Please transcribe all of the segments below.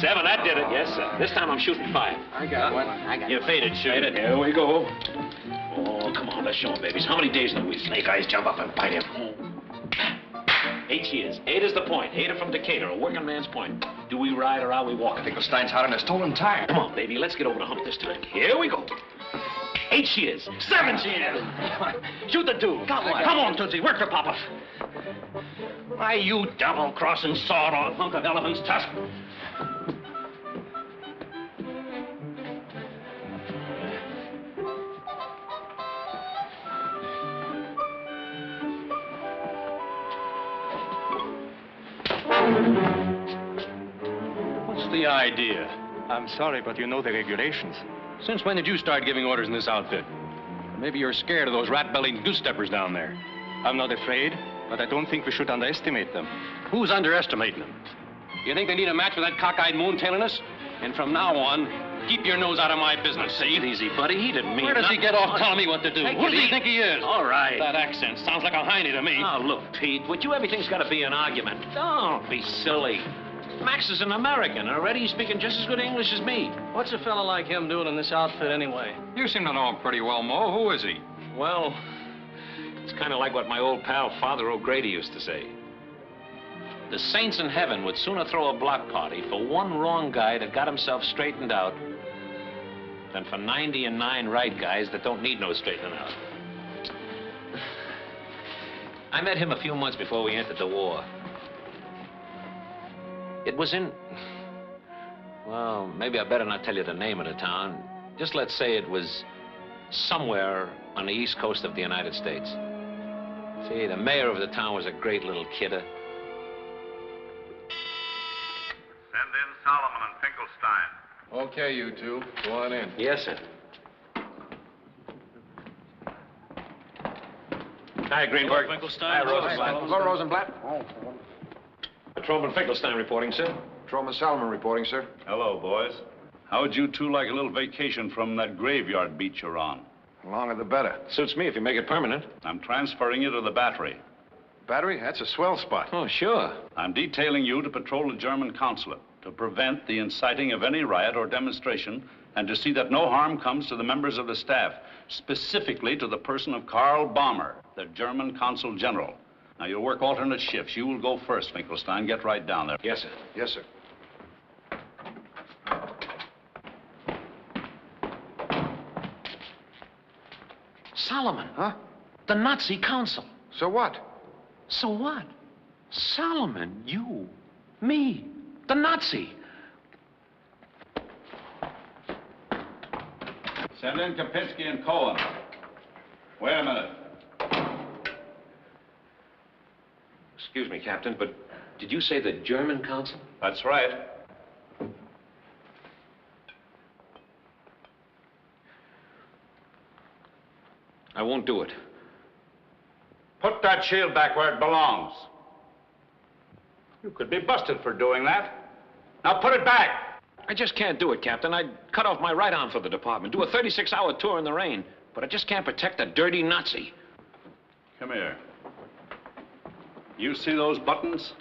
7, that did it. Yes, sir. This time I'm shooting 5. I got one. You faded, shoot it. Here we go. Oh, come on, let's show him, babies. How many days in a week? Snake eyes jump up and bite him. 8 she is. 8 is the point. 8 are from Decatur, a working man's point. Do we ride or are we walking? Finkelstein's hot on a stolen tire. Come on, baby. Let's get over the hump this time. Here we go. 8 she is. 7 she is. Shoot the 2. Come on, Tootsie. Work for Papa. Why, you double-crossing, sawed-off hunk of elephant's tusk. What's the idea? I'm sorry, but you know the regulations. Since when did you start giving orders in this outfit? Maybe you're scared of those rat-bellied goose-steppers down there. I'm not afraid, but I don't think we should underestimate them. Who's underestimating them? You think they need a match with that cockeyed moon-tailiness? And from now on, keep your nose out of my business, see? Easy, buddy. He didn't mean Where does he get off telling me what to do? Who does he think he is? All right. That accent sounds like a hiney to me. Oh, look, Pete, with you, everything's got to be an argument. Don't be silly. Max is an American. Already he's speaking just as good English as me. What's a fella like him doing in this outfit anyway? You seem to know him pretty well, Moe. Who is he? Well, it's kind of like what my old pal Father O'Grady used to say. The saints in heaven would sooner throw a block party for one wrong guy that got himself straightened out than for 99 right guys that don't need no straightening out. I met him a few months before we entered the war. It was in... Well, maybe I better not tell you the name of the town. Just let's say it was somewhere on the east coast of the United States. See, the mayor of the town was a great little kidder. Send in Solomon and Finkelstein. Okay, you two. Go on in. Yes, sir. Hi, Greenberg. Finkelstein. Hi, Rosenblatt. Hello, Rosenblatt. Patrolman Finkelstein reporting, sir. Patrolman Solomon reporting, sir. Hello, boys. How would you two like a little vacation from that graveyard beach you're on? The longer the better. Suits me if you make it permanent. I'm transferring you to the battery. Battery? That's a swell spot. Oh, sure. I'm detailing you to patrol the German consulate to prevent the inciting of any riot or demonstration and to see that no harm comes to the members of the staff, specifically to the person of Karl Brummer, the German consul general. Now, you'll work alternate shifts. You will go first, Finkelstein. Get right down there. Yes, sir. Yes, sir. Solomon. Huh? The Nazi consul. So what? So what? Solomon, you, me, the Nazi. Send in Kapinski and Cohen. Wait a minute. Excuse me, Captain, but did you say the German consul? That's right. I won't do it. Put that shield back where it belongs. You could be busted for doing that. Now put it back. I just can't do it, Captain. I'd cut off my right arm for the department, do a 36-hour tour in the rain, but I just can't protect a dirty Nazi. Come here. You see those buttons?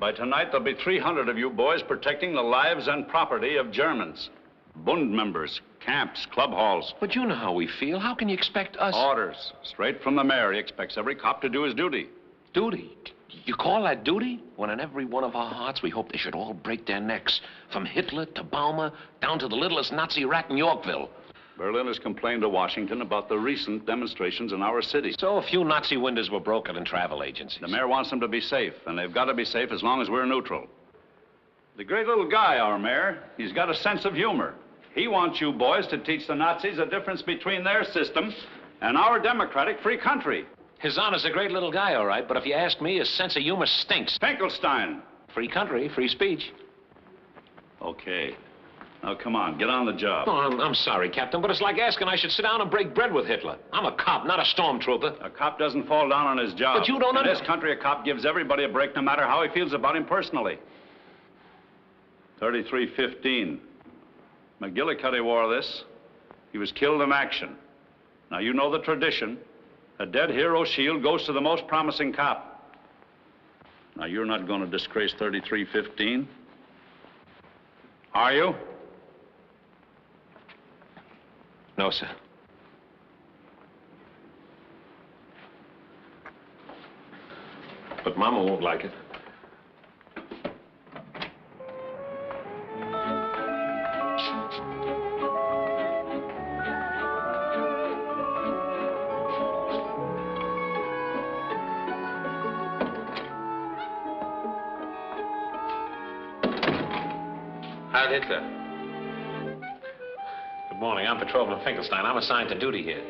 By tonight, there'll be 300 of you boys protecting the lives and property of Germans. Bund members, camps, club halls. But you know how we feel. How can you expect us... Orders. Straight from the mayor. He expects every cop to do his duty. Duty? You call that duty? When in every one of our hearts, we hope they should all break their necks. From Hitler to Baumer, down to the littlest Nazi rat in Yorkville. Berlin has complained to Washington about the recent demonstrations in our city. So a few Nazi windows were broken in travel agencies. The mayor wants them to be safe, and they've got to be safe as long as we're neutral. The great little guy, our mayor, he's got a sense of humor. He wants you boys to teach the Nazis the difference between their system and our democratic free country. His Honor's a great little guy, all right, but if you ask me, his sense of humor stinks. Finkelstein. Free country, free speech. Okay. Now, come on, get on the job. Oh, I'm sorry, Captain, but it's like asking I should sit down and break bread with Hitler. I'm a cop, not a stormtrooper. A cop doesn't fall down on his job. But you don't In this country, a cop gives everybody a break, no matter how he feels about him personally. 3315. McGillicuddy wore this. He was killed in action. Now, you know the tradition. A dead hero shield goes to the most promising cop. Now, you're not going to disgrace 3315. Are you? No, sir. But Mama won't like it. Heil Hitler. Good morning. I'm Patrolman Finkelstein. I'm assigned to duty here.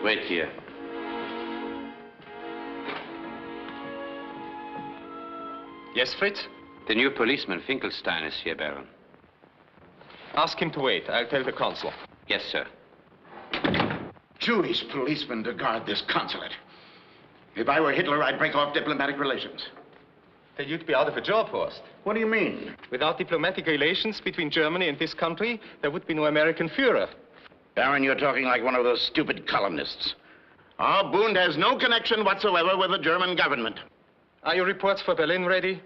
Wait here. Yes, Fritz? The new policeman Finkelstein is here, Baron. Ask him to wait. I'll tell the consul. Yes, sir. Jewish policemen to guard this consulate. If I were Hitler, I'd break off diplomatic relations. Then you'd be out of a job, Horst. What do you mean? Without diplomatic relations between Germany and this country, there would be no American Führer. Baron, you're talking like one of those stupid columnists. Our Bund has no connection whatsoever with the German government. Are your reports for Berlin ready?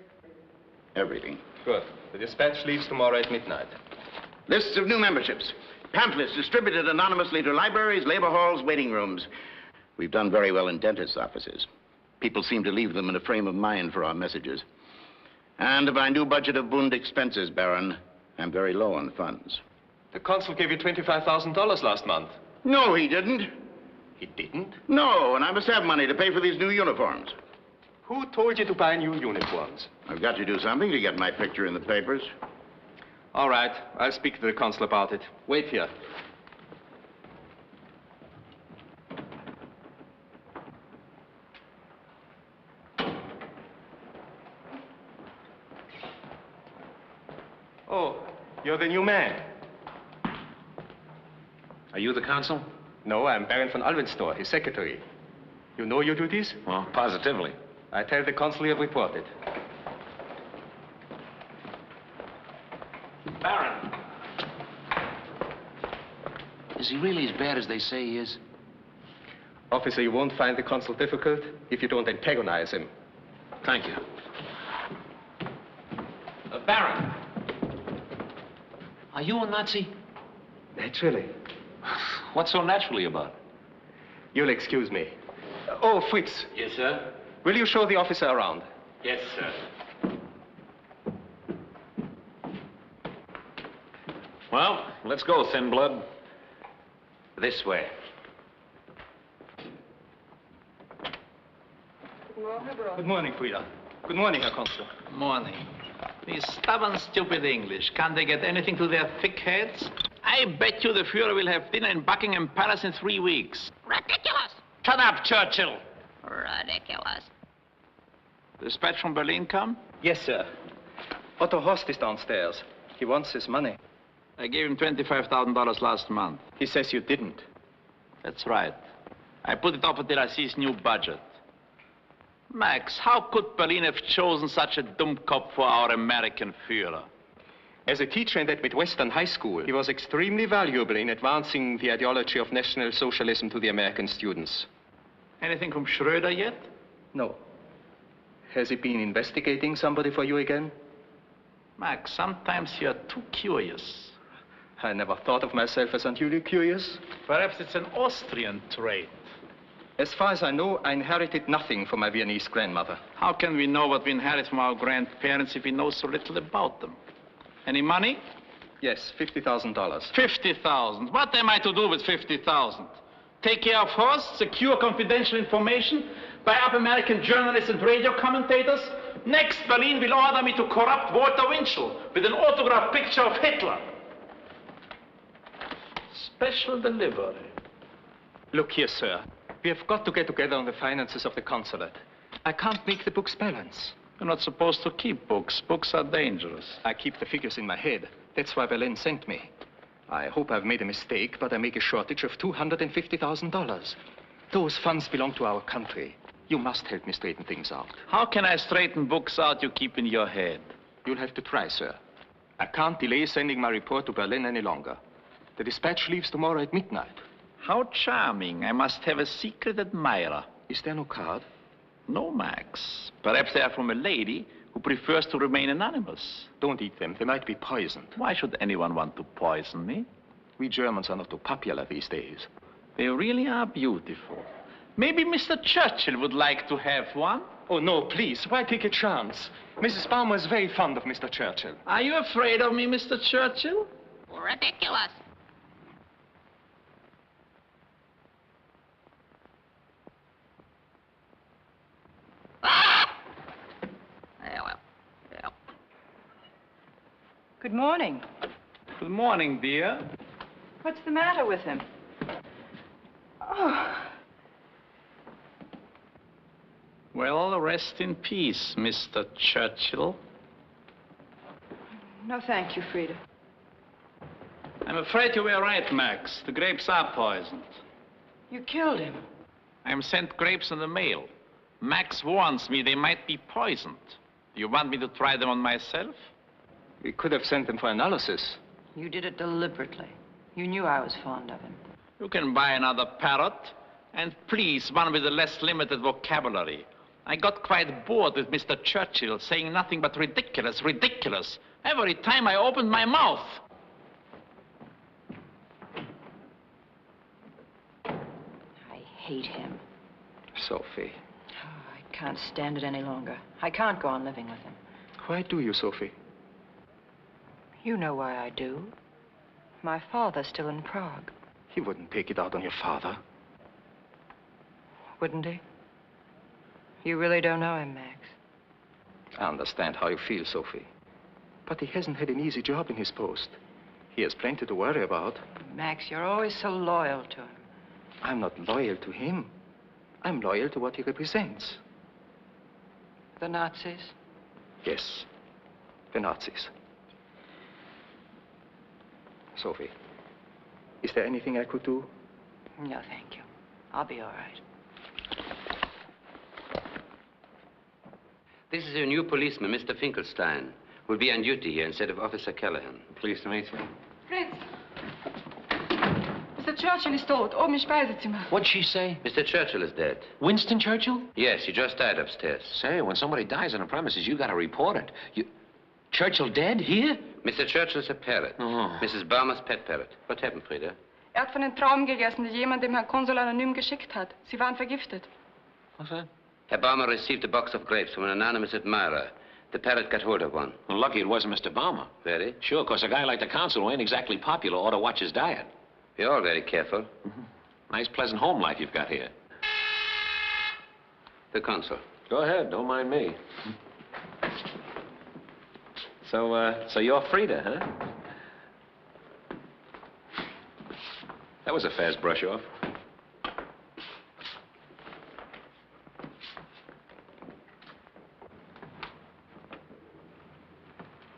Everything. Good. The dispatch leaves tomorrow at midnight. Lists of new memberships. Pamphlets distributed anonymously to libraries, labor halls, waiting rooms. We've done very well in dentists' offices. People seem to leave them in a frame of mind for our messages. And of our new budget of Bund expenses, Baron, I'm very low on funds. The consul gave you $25,000 last month. No, he didn't. He didn't? No, and I must have money to pay for these new uniforms. Who told you to buy new uniforms? I've got to do something to get my picture in the papers. All right. I'll speak to the consul about it. Wait here. Oh, you're the new man. Are you the consul? No, I'm Barão Von Alvesntor, his secretary. You know your duties? Well, positively. I tell the consul you have reported. Baron. Is he really as bad as they say he is? Officer, you won't find the consul difficult if you don't antagonize him. Thank you. Baron. Are you a Nazi? Naturally. What's so naturally about it? You'll excuse me. Oh, Fritz. Yes, sir? Will you show the officer around? Yes, sir. Well, let's go, thin blood. This way. Good morning, Frida. Good morning, Herr Consul. Morning. These stubborn, stupid English. Can't they get anything to their thick heads? I bet you the Führer will have dinner in Buckingham Palace in 3 weeks. Ridiculous. Shut up, Churchill. Ridiculous. Dispatch from Berlin come? Yes, sir. Otto Horst is downstairs. He wants his money. I gave him $25,000 last month. He says you didn't. That's right. I put it off until I see his new budget. Max, how could Berlin have chosen such a dumb cop for our American Führer? As a teacher in that Midwestern high school, he was extremely valuable in advancing the ideology of National Socialism to the American students. Anything from Schröder yet? No. Has he been investigating somebody for you again? Max, sometimes you're too curious. I never thought of myself as unduly curious. Perhaps it's an Austrian trait. As far as I know, I inherited nothing from my Viennese grandmother. How can we know what we inherit from our grandparents if we know so little about them? Any money? Yes, $50,000. $50,000. What am I to do with $50,000? Take care of Horst, secure confidential information, buy up American journalists and radio commentators? Next, Berlin will order me to corrupt Walter Winchell with an autographed picture of Hitler. Special delivery. Look here, sir. We have got to get together on the finances of the consulate. I can't make the books balance. You're not supposed to keep books. Books are dangerous. I keep the figures in my head. That's why Berlin sent me. I hope I've made a mistake, but I make a shortage of $250,000. Those funds belong to our country. You must help me straighten things out. How can I straighten books out you keep in your head? You'll have to try, sir. I can't delay sending my report to Berlin any longer. The dispatch leaves tomorrow at midnight. How charming. I must have a secret admirer. Is there no card? No, Max. Perhaps they are from a lady who prefers to remain anonymous. Don't eat them. They might be poisoned. Why should anyone want to poison me? We Germans are not too popular these days. They really are beautiful. Maybe Mr. Churchill would like to have one? Oh, no, please. Why take a chance? Mrs. Palmer is very fond of Mr. Churchill. Are you afraid of me, Mr. Churchill? Ridiculous. Well. Good morning. Good morning, dear. What's the matter with him? Oh. Well, rest in peace, Mr. Churchill. No, thank you, Frida. I'm afraid you were right, Max. The grapes are poisoned. You killed him. I'm sent grapes in the mail. Max warns me they might be poisoned. Do you want me to try them on myself? We could have sent them for analysis. You did it deliberately. You knew I was fond of him. You can buy another parrot. And please, one with a less limited vocabulary. I got quite bored with Mr. Churchill saying nothing but ridiculous, ridiculous. Every time I opened my mouth. I hate him. Sophie. Oh, I can't stand it any longer. I can't go on living with him. Why do you, Sophie? You know why I do. My father's still in Prague. He wouldn't take it out on your father. Wouldn't he? You really don't know him, Max. I understand how you feel, Sophie. But he hasn't had an easy job in his post. He has plenty to worry about. Max, you're always so loyal to him. I'm not loyal to him. I'm loyal to what he represents. The Nazis? Yes, the Nazis. Sophie, is there anything I could do? No, thank you. I'll be all right. This is your new policeman, Mr. Finkelstein, who will be on duty here instead of Officer Callahan. Pleased to meet you. Fritz! Mr. Churchill is tot, oben im Speisezimmer. What'd she say? Mr. Churchill is dead. Winston Churchill? Yes, he just died upstairs. Say, when somebody dies on the premises, you gotta report it. Churchill dead? Here? Mr. Churchill's a parrot. Oh. Mrs. Barmer's pet parrot. What happened, Frida? Hat von den Trauben gegessen, die jemand dem Herrn Konsul anonym geschickt hat. Sie waren vergiftet. What's that? Herr Barmer received a box of grapes from an anonymous admirer. The parrot got hold of one. Well, lucky it wasn't Mr. Barmer. Very? Sure, because a guy like the consul who ain't exactly popular ought to watch his diet. You're all very careful. Mm-hmm. Nice, pleasant home life you've got here. The consul. Go ahead, don't mind me. So you're Frida, huh? That was a fast brush off.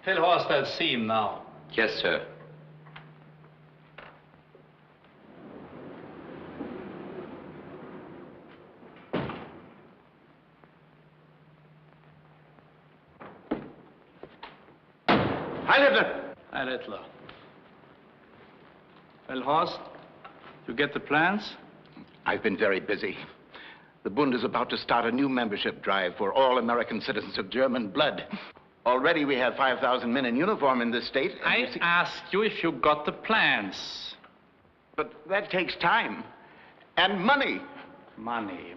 Tell Horst I'll see him now. Yes, sir. Hi, Littler. Well, Horst, you get the plans? I've been very busy. The Bund is about to start a new membership drive for all American citizens of German blood. Already we have 5,000 men in uniform in this state. I asked you if you got the plans. But that takes time. And money. Money.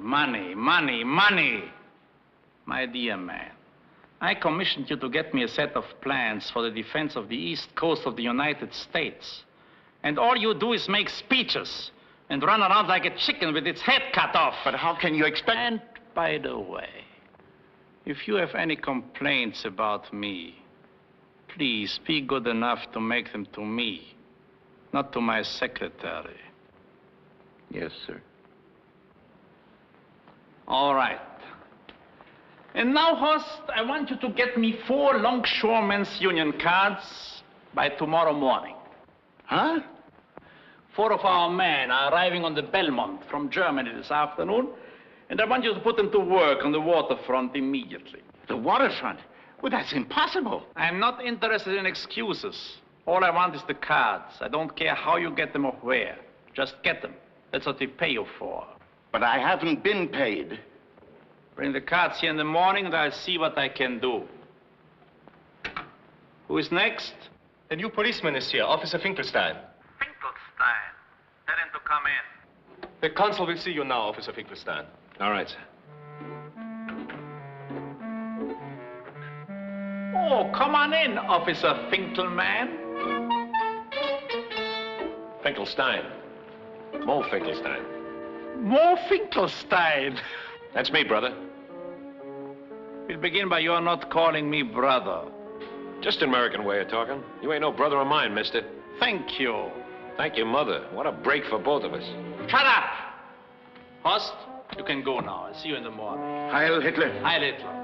My dear man, I commissioned you to get me a set of plans for the defense of the east coast of the United States. And all you do is make speeches and run around like a chicken with its head cut off. But how can you expect... And by the way, if you have any complaints about me, please be good enough to make them to me, not to my secretary. Yes, sir. All right. And now, Horst, I want you to get me 4 longshoremen's union cards by tomorrow morning. Huh? 4 of our men are arriving on the Belmont from Germany this afternoon, and I want you to put them to work on the waterfront immediately. The waterfront? Well, that's impossible. I'm not interested in excuses. All I want is the cards. I don't care how you get them or where. Just get them. That's what we pay you for. But I haven't been paid. Bring the cards here in the morning and I'll see what I can do. Who is next? The new policeman is here, Officer Finkelstein. Finkelstein. Tell him to come in. The consul will see you now, Officer Finkelstein. All right, sir. Oh, come on in, Officer Finkelman. Finkelstein. Moe Finkelstein. Moe Finkelstein. That's me, brother. We'll begin by your not calling me brother. Just an American way of talking. You ain't no brother of mine, mister. Thank you. Thank you, mother. What a break for both of us. Shut up! Horst, you can go now. I'll see you in the morning. Heil Hitler. Heil Hitler.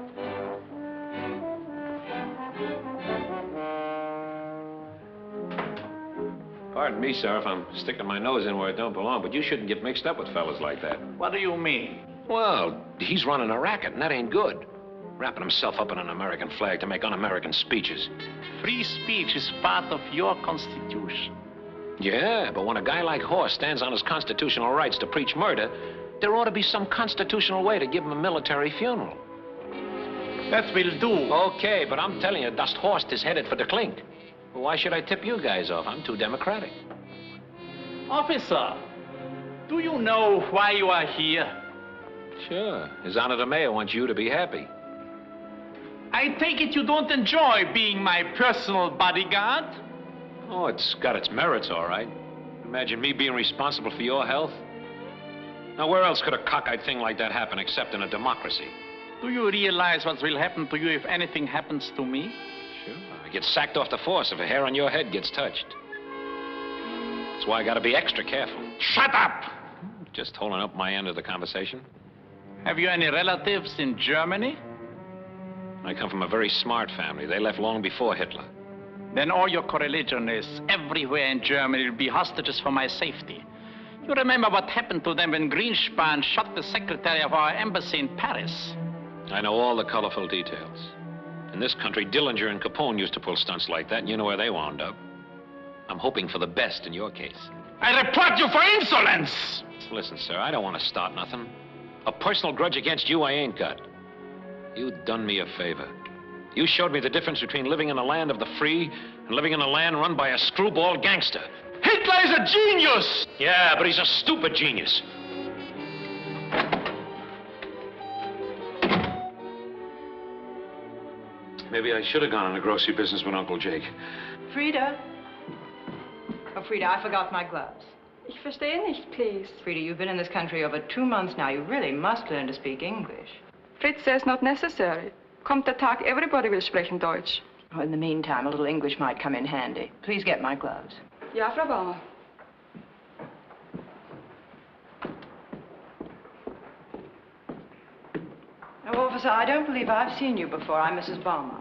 Pardon me, sir, if I'm sticking my nose in where it don't belong, but you shouldn't get mixed up with fellas like that. What do you mean? Well, he's running a racket, and that ain't good. Wrapping himself up in an American flag to make un-American speeches. Free speech is part of your Constitution. Yeah, but when a guy like Horst stands on his constitutional rights to preach murder, there ought to be some constitutional way to give him a military funeral. That will do. Okay, but I'm telling you, Das Horst is headed for the clink. Well, why should I tip you guys off? I'm too democratic. Officer, do you know why you are here? Sure. His Honor the Mayor wants you to be happy. I take it you don't enjoy being my personal bodyguard? Oh, it's got its merits, all right. Imagine me being responsible for your health. Now, where else could a cockeyed thing like that happen except in a democracy? Do you realize what will happen to you if anything happens to me? Sure. I get sacked off the force if a hair on your head gets touched. That's why I gotta be extra careful. Shut up! Just holding up my end of the conversation. Have you any relatives in Germany? I come from a very smart family. They left long before Hitler. Then all your coreligionists everywhere in Germany will be hostages for my safety. You remember what happened to them when Greenspan shot the secretary of our embassy in Paris? I know all the colorful details. In this country, Dillinger and Capone used to pull stunts like that, and you know where they wound up. I'm hoping for the best in your case. I report you for insolence! Listen, sir, I don't want to start nothing. A personal grudge against you I ain't got. You done me a favor. You showed me the difference between living in a land of the free and living in a land run by a screwball gangster. Hitler is a genius! Yeah, but he's a stupid genius. Maybe I should have gone in the grocery business with Uncle Jake. Frida. Oh, Frida, I forgot my gloves. Ich verstehe nicht, please. Frida, you've been in this country over 2 months now. You really must learn to speak English. Fritz says not necessary. Kommt der Tag, everybody will sprechen Deutsch. Oh, in the meantime, a little English might come in handy. Please get my gloves. Ja, Frau Bauer. Oh, officer, I don't believe I've seen you before. I'm Mrs. Balmer.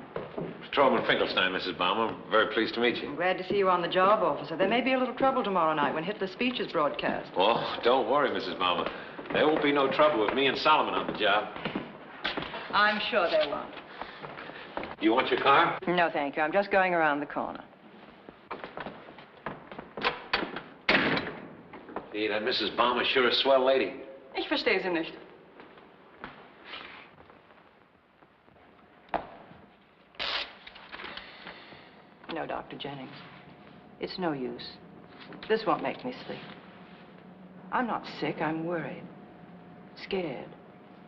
Patrolman Finkelstein, Mrs. Baumer. Very pleased to meet you. I'm glad to see you on the job, officer. There may be a little trouble tomorrow night when Hitler's speech is broadcast. Oh, don't worry, Mrs. Baumer. There won't be no trouble with me and Solomon on the job. I'm sure there won't. You want your car? No, thank you. I'm just going around the corner. Gee, that Mrs. Baumer sure a swell lady. Ich verstehe sie nicht. No, Dr. Jennings. It's no use. This won't make me sleep. I'm not sick. I'm worried. Scared.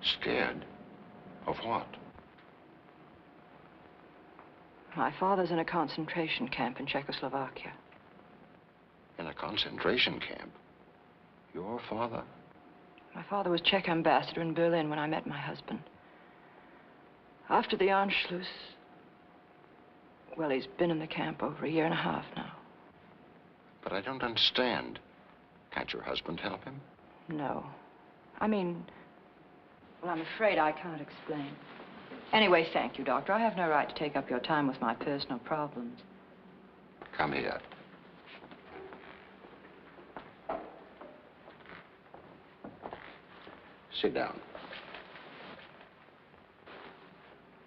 Scared? Of what? My father's in a concentration camp in Czechoslovakia. In a concentration camp? Your father? My father was Czech ambassador in Berlin when I met my husband. After the Anschluss, well, he's been in the camp over 1.5 years now. But I don't understand. Can't your husband help him? No. I mean, well, I'm afraid I can't explain. Anyway, thank you, Doctor. I have no right to take up your time with my personal problems. Come here. Sit down.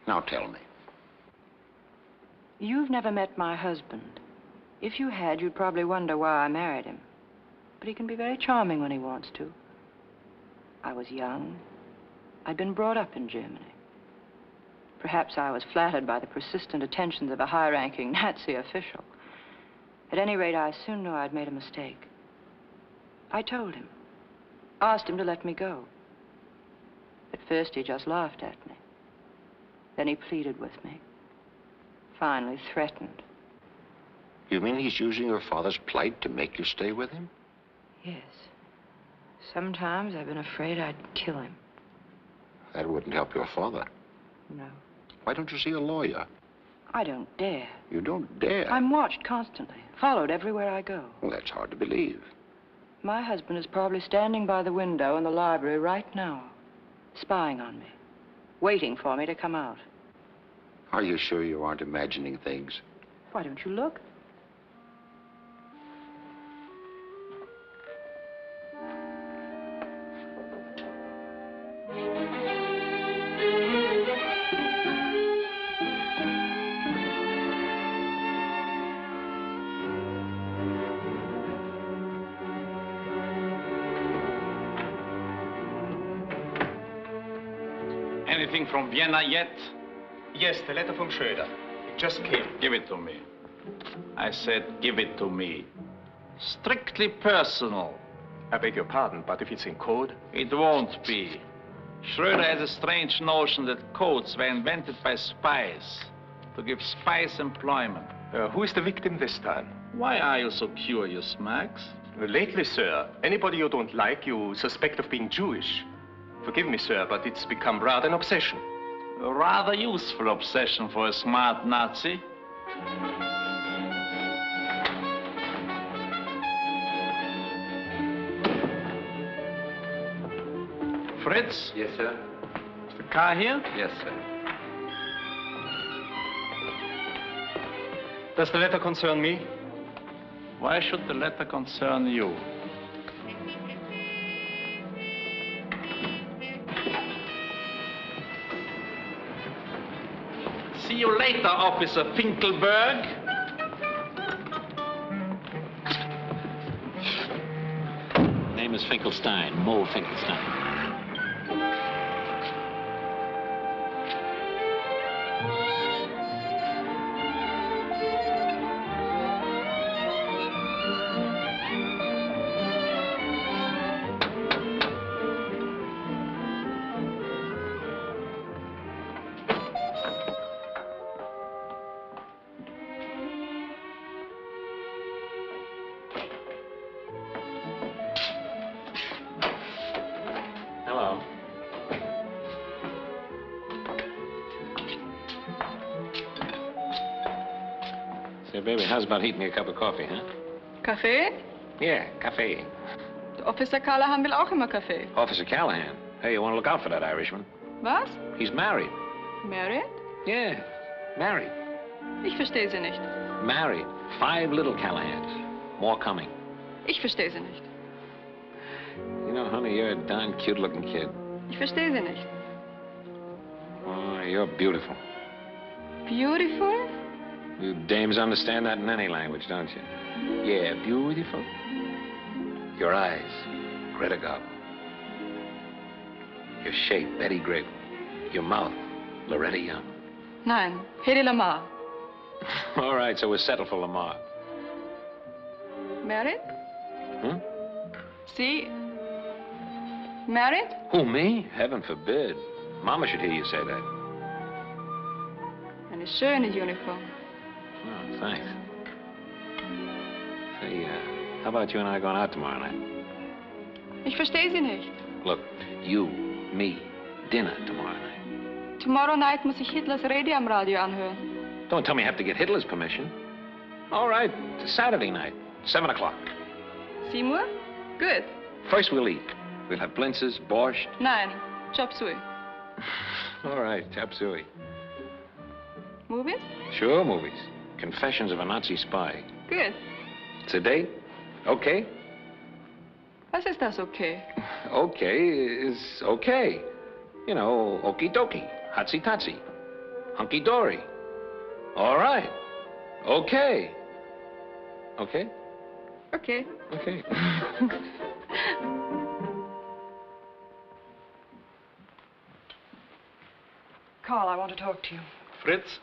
Now tell me, You've never met my husband. If you had, you'd probably wonder why I married him. But he can be very charming when he wants to. I was young. I'd been brought up in Germany. Perhaps I was flattered by the persistent attentions of a high-ranking Nazi official. At any rate, I soon knew I'd made a mistake. I told him. Asked him to let me go. At first, he just laughed at me. Then he pleaded with me. Finally threatened. You mean he's using your father's plight to make you stay with him? Yes. Sometimes I've been afraid I'd kill him. That wouldn't help your father. No. Why don't you see a lawyer? I don't dare. You don't dare? I'm watched constantly, followed everywhere I go. Well, that's hard to believe. My husband is probably standing by the window in the library right now, spying on me, waiting for me to come out. Are you sure you aren't imagining things? Why don't you look? Anything from Vienna yet? Yes, the letter from Schröder. It just came. Give it to me. I said, give it to me. Strictly personal. I beg your pardon, but if it's in code? It won't be. Schröder has a strange notion that codes were invented by spies to give spies employment. Who is the victim this time? Why are you so curious, Max? Lately, sir, anybody you don't like, you suspect of being Jewish. Forgive me, sir, but it's become rather an obsession. A rather useful obsession for a smart Nazi. Fritz? Yes, sir. Is the car here? Yes, sir. Does the letter concern me? Why should the letter concern you? See you later, Officer Finkelberg. Name is Finkelstein, Moe Finkelstein. Say, baby, how's about heating me a cup of coffee, huh? Kaffee? Yeah, cafe. Officer Callahan will auch immer Kaffee. Officer Callahan. Hey, you want to look out for that Irishman. Was? He's married. Married? Yeah, married. Ich verstehe Sie nicht. Married. 5 little Callahans. More coming. Ich verstehe Sie nicht. You know, honey, you're a darn cute-looking kid. Ich verstehe Sie nicht. Oh, you're beautiful. Beautiful? You dames understand that in any language, don't you? Yeah, beautiful. Your eyes, Greta Garbo. Your shape, Betty Grable. Your mouth, Loretta Young. Nein, Hedy Lamarr. All right, so we're settled for Lamar. Married? Hmm? Sie? Married? Who, me? Heaven forbid. Mama should hear you say that. Eine schöne Uniform. Oh, thanks. Say, how about you and I going out tomorrow night? Ich verstehe Sie nicht. Look, you, me, dinner tomorrow night. Tomorrow night muss ich Hitlers Rede am Radio anhören. Don't tell me I have to get Hitler's permission. All right, it's Saturday night, 7 o'clock. 7 Uhr? Good. First we'll eat. We'll have blintzes, borscht. Nein, chop suey. All right, chop suey. Movies? Sure, movies. Confessions of a Nazi Spy. Good. It's a date? Okay? Was ist das okay? Okay is okay. You know, okie dokie, hotsy totsy, hunky dory. All right, Okay. Okay? Okay. Okay. Karl, I want to talk to you. Fritz,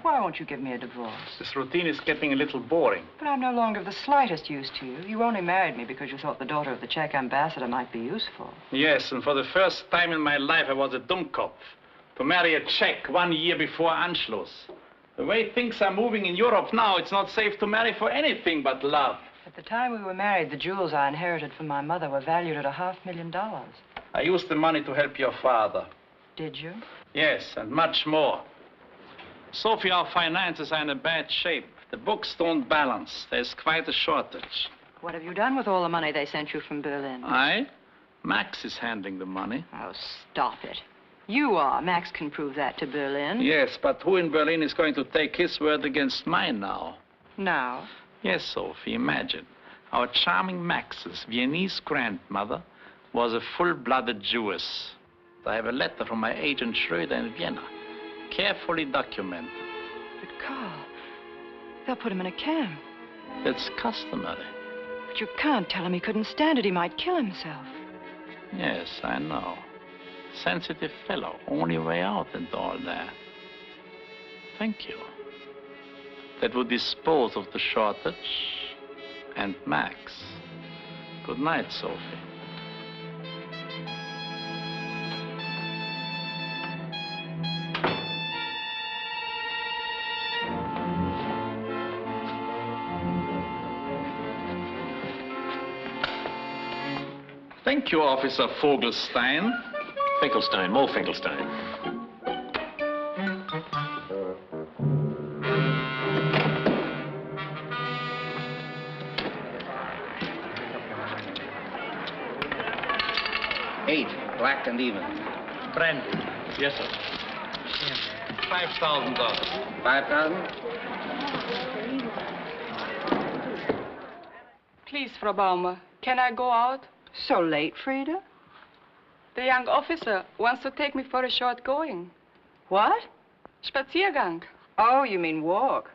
Why won't you give me a divorce? this routine is getting a little boring. But I'm no longer of the slightest use to you. You only married me because you thought the daughter of the Czech ambassador might be useful. Yes, and for the first time in my life, I was a Dummkopf. To marry a Czech 1 year before Anschluss. The way things are moving in Europe now, it's not safe to marry for anything but love. At the time we were married, the jewels I inherited from my mother were valued at $500,000. I used the money to help your father. Did you? Yes, and much more. Sophie, our finances are in a bad shape. The books don't balance. There's quite a shortage. What have you done with all the money they sent you from Berlin? I? Max is handling the money. Oh, stop it. You are. Max can prove that to Berlin. Yes, but who in Berlin is going to take his word against mine now? Now? Yes, Sophie, imagine. Our charming Max's Viennese grandmother was a full-blooded Jewess. I have a letter from my agent Schroeder in Vienna, carefully documented. But Karl, they'll put him in a camp. That's customary. But you can't tell him he couldn't stand it. He might kill himself. Yes, I know. Sensitive fellow, only way out into all that. Thank you. That would dispose of the shortage and Max. Good night, Sophie. Thank you, Officer Vogelstein. Finkelstein, Moe Finkelstein. Eight, black and even. Brandy. Yes, sir. $5,000. 5,000? Please, Frau Baumer, can I go out? So late, Frida? The young officer wants to take me for a short going. What? Spaziergang. Oh, you mean walk.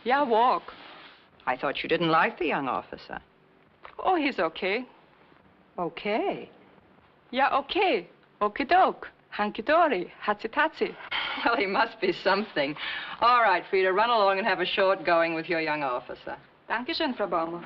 Yeah, walk. I thought you didn't like the young officer. Oh, he's okay. Okay. Yeah, okay. Okie doke. Hanky dory. Hatsy tatsy. Well, he must be something. All right, Frida, run along and have a short going with your young officer. Dankeschön, Frau Baumer.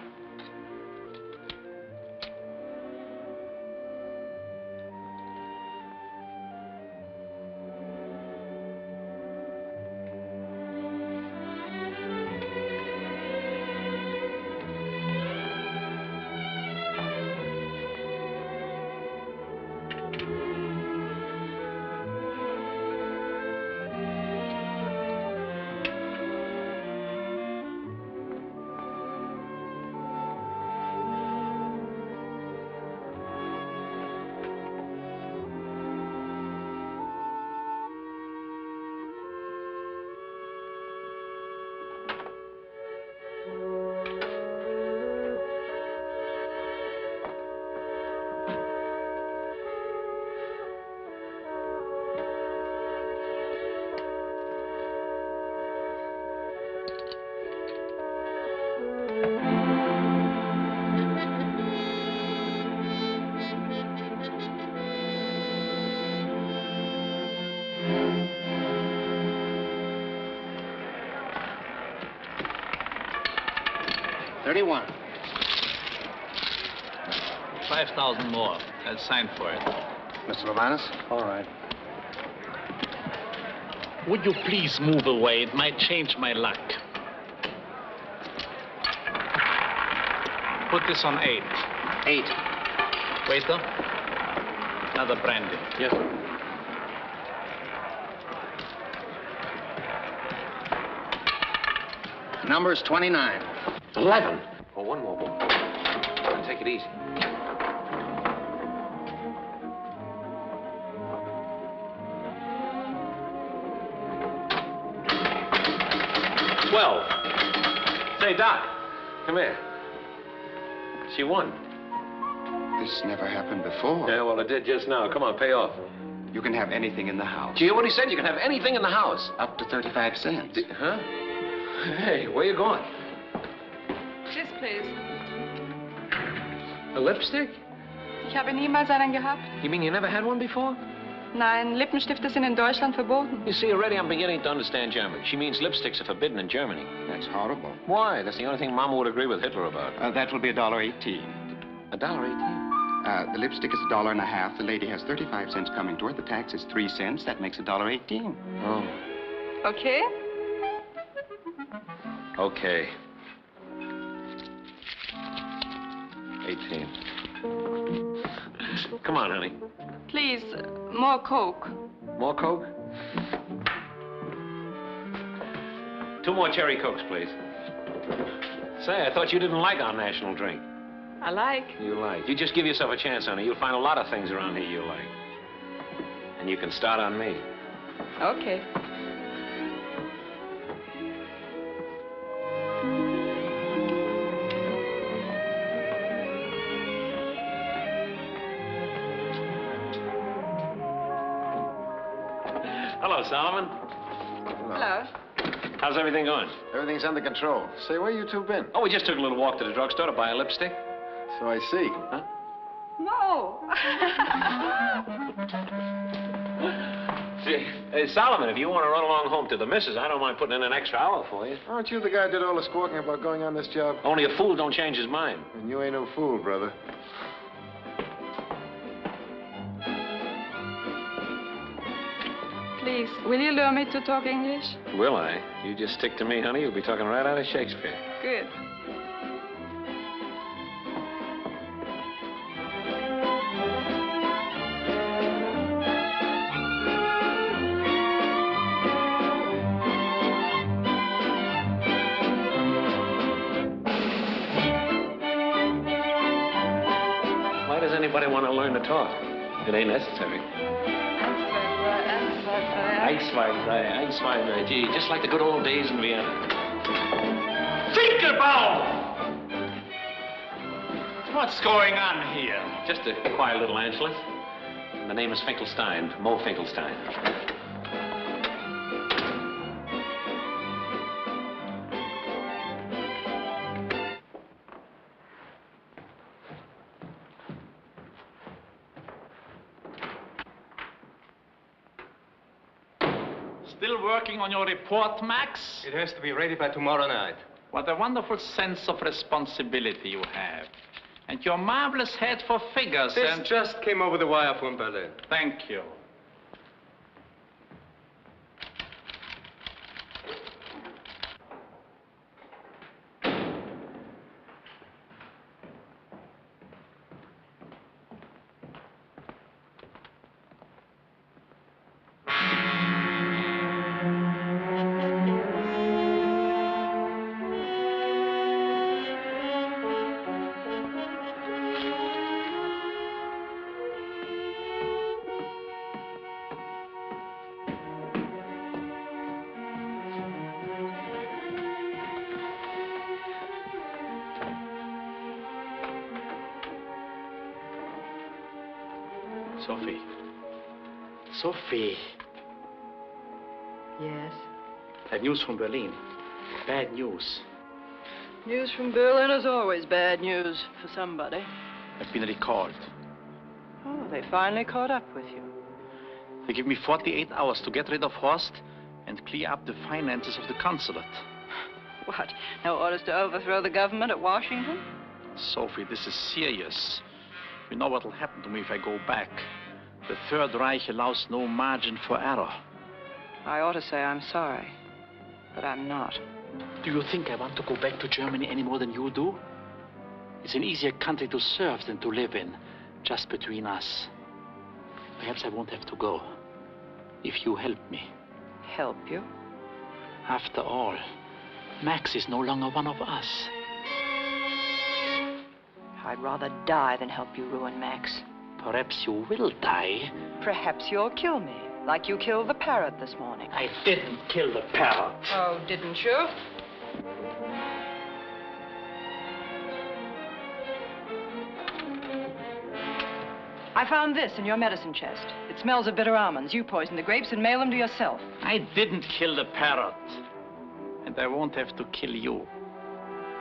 $31. 5,000 more. I'll sign for it. Mr. Romanus? All right. Would you please move away? It might change my luck. Put this on 8. 8. Waiter, another brandy. Yes, sir. Number's 29. 11. Oh, one more. Take it easy. Well, say, Doc, come here. She won. This never happened before. Yeah, well, it did just now. Come on, pay off. You can have anything in the house. Do you hear what he said? You can have anything in the house. Up to 35 cents. Huh? Hey, where you going? This, please. A lipstick? Ich habe niemals einen gehabt. You mean you never had one before? Nein, Lippenstifte sind in Deutschland verboten. You see, already I'm beginning to understand German. She means lipsticks are forbidden in Germany. That's horrible. Why? That's the only thing Mama would agree with Hitler about. That will be $1.18. $1.18? The lipstick is $1.50. The lady has 35 cents coming to her. The tax is 3 cents. That makes $1.18. Oh. Okay? Okay. 18. Come on, honey. Please, more Coke. More Coke? 2 more cherry Cokes, please. Say, I thought you didn't like our national drink. I like. You like. You just give yourself a chance, honey. You'll find a lot of things around here you like. And you can start on me. Okay. Hello, Solomon. Hello. How's everything going? Everything's under control. Say, where you two been? Oh, we just took a little walk to the drugstore to buy a lipstick. So I see. Huh? Mo! Hey, Solomon, if you want to run along home to the missus, I don't mind putting in an extra hour for you. Aren't you the guy who did all the squawking about going on this job? Only a fool don't change his mind. And you ain't no fool, brother. Please, will you learn me to talk English? Will I? You just stick to me, honey. You'll be talking right out of Shakespeare. Good. Why does anybody want to learn to talk? It ain't necessary. Eiswein, gee, just like the good old days in Vienna. Finkelbaum! What's going on here? Just a quiet little Angeles. The name is Finkelstein, Moe Finkelstein. Still working on your report, Max? It has to be ready by tomorrow night. What a wonderful sense of responsibility you have. And your marvelous head for figures This just came over the wire from Berlin. Thank you. Sophie. Sophie. Yes? I have news from Berlin. Bad news. News from Berlin is always bad news for somebody. I've been recalled. Oh, they finally caught up with you. They give me 48 hours to get rid of Horst and clear up the finances of the consulate. What? No orders to overthrow the government at Washington? Sophie, this is serious. You know what will happen to me if I go back. The Third Reich allows no margin for error. I ought to say I'm sorry, but I'm not. Do you think I want to go back to Germany any more than you do? It's an easier country to serve than to live in, just between us. Perhaps I won't have to go, if you help me. Help you? After all, Max is no longer one of us. I'd rather die than help you ruin Max. Perhaps you will die. Perhaps you'll kill me, like you killed the parrot this morning. I didn't kill the parrot. Oh, didn't you? I found this in your medicine chest. It smells of bitter almonds. You poisoned the grapes and mailed them to yourself. I didn't kill the parrot. And I won't have to kill you.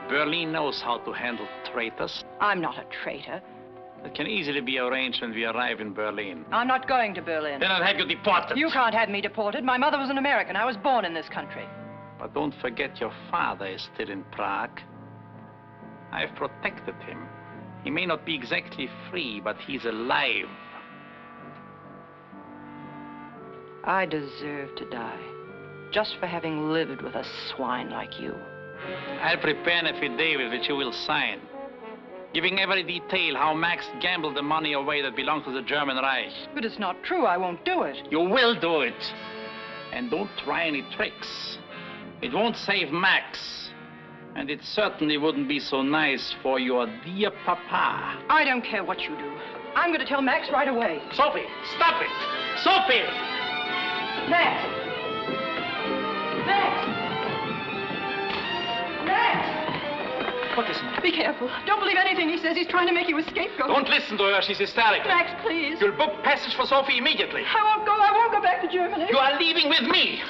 Berlin knows how to handle traitors. I'm not a traitor. It can easily be arranged when we arrive in Berlin. I'm not going to Berlin. Then I'll have you deported. You can't have me deported. My mother was an American. I was born in this country. But don't forget your father is still in Prague. I've protected him. He may not be exactly free, but he's alive. I deserve to die, just for having lived with a swine like you. I'll prepare an affidavit which you will sign, giving every detail how Max gambled the money away that belonged to the German Reich. But it's not true. I won't do it. You will do it. And don't try any tricks. It won't save Max. And it certainly wouldn't be so nice for your dear papa. I don't care what you do. I'm going to tell Max right away. Sophie, stop it! Sophie! Max! Max! Max! What is it? Be careful. Don't believe anything he says. He's trying to make you a scapegoat. Don't listen to her. She's hysterical. Max, please. You'll book passage for Sophie immediately. I won't go. I won't go back to Germany. You are leaving with me.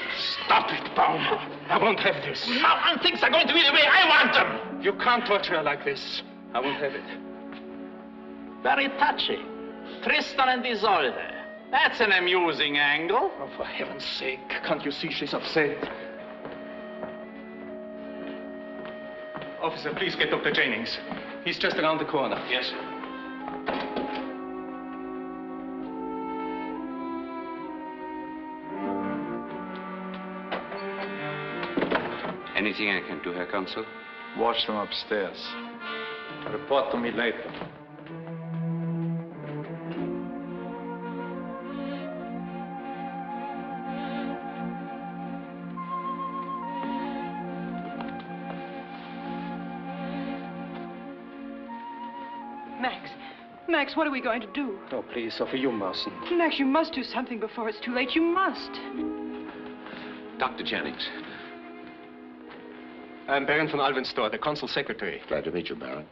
Stop it, Brummer. I won't have this. Now, and things are going to be the way I want them. You can't torture her like this. I won't have it. Very touching. Tristan and Isolde. That's an amusing angle. Oh, for heaven's sake. Can't you see she's upset? Officer, please get Dr. Jennings. He's just around the corner. Yes, sir. Anything I can do, Herr Consul? Watch them upstairs. Report to me later. Max, what are we going to do? Oh, please, Sophie, you mustn't. Max, you must do something before it's too late. You must. Dr. Jennings. I'm Barão Von Alvesntor, the consul secretary. Glad to meet you, Baron.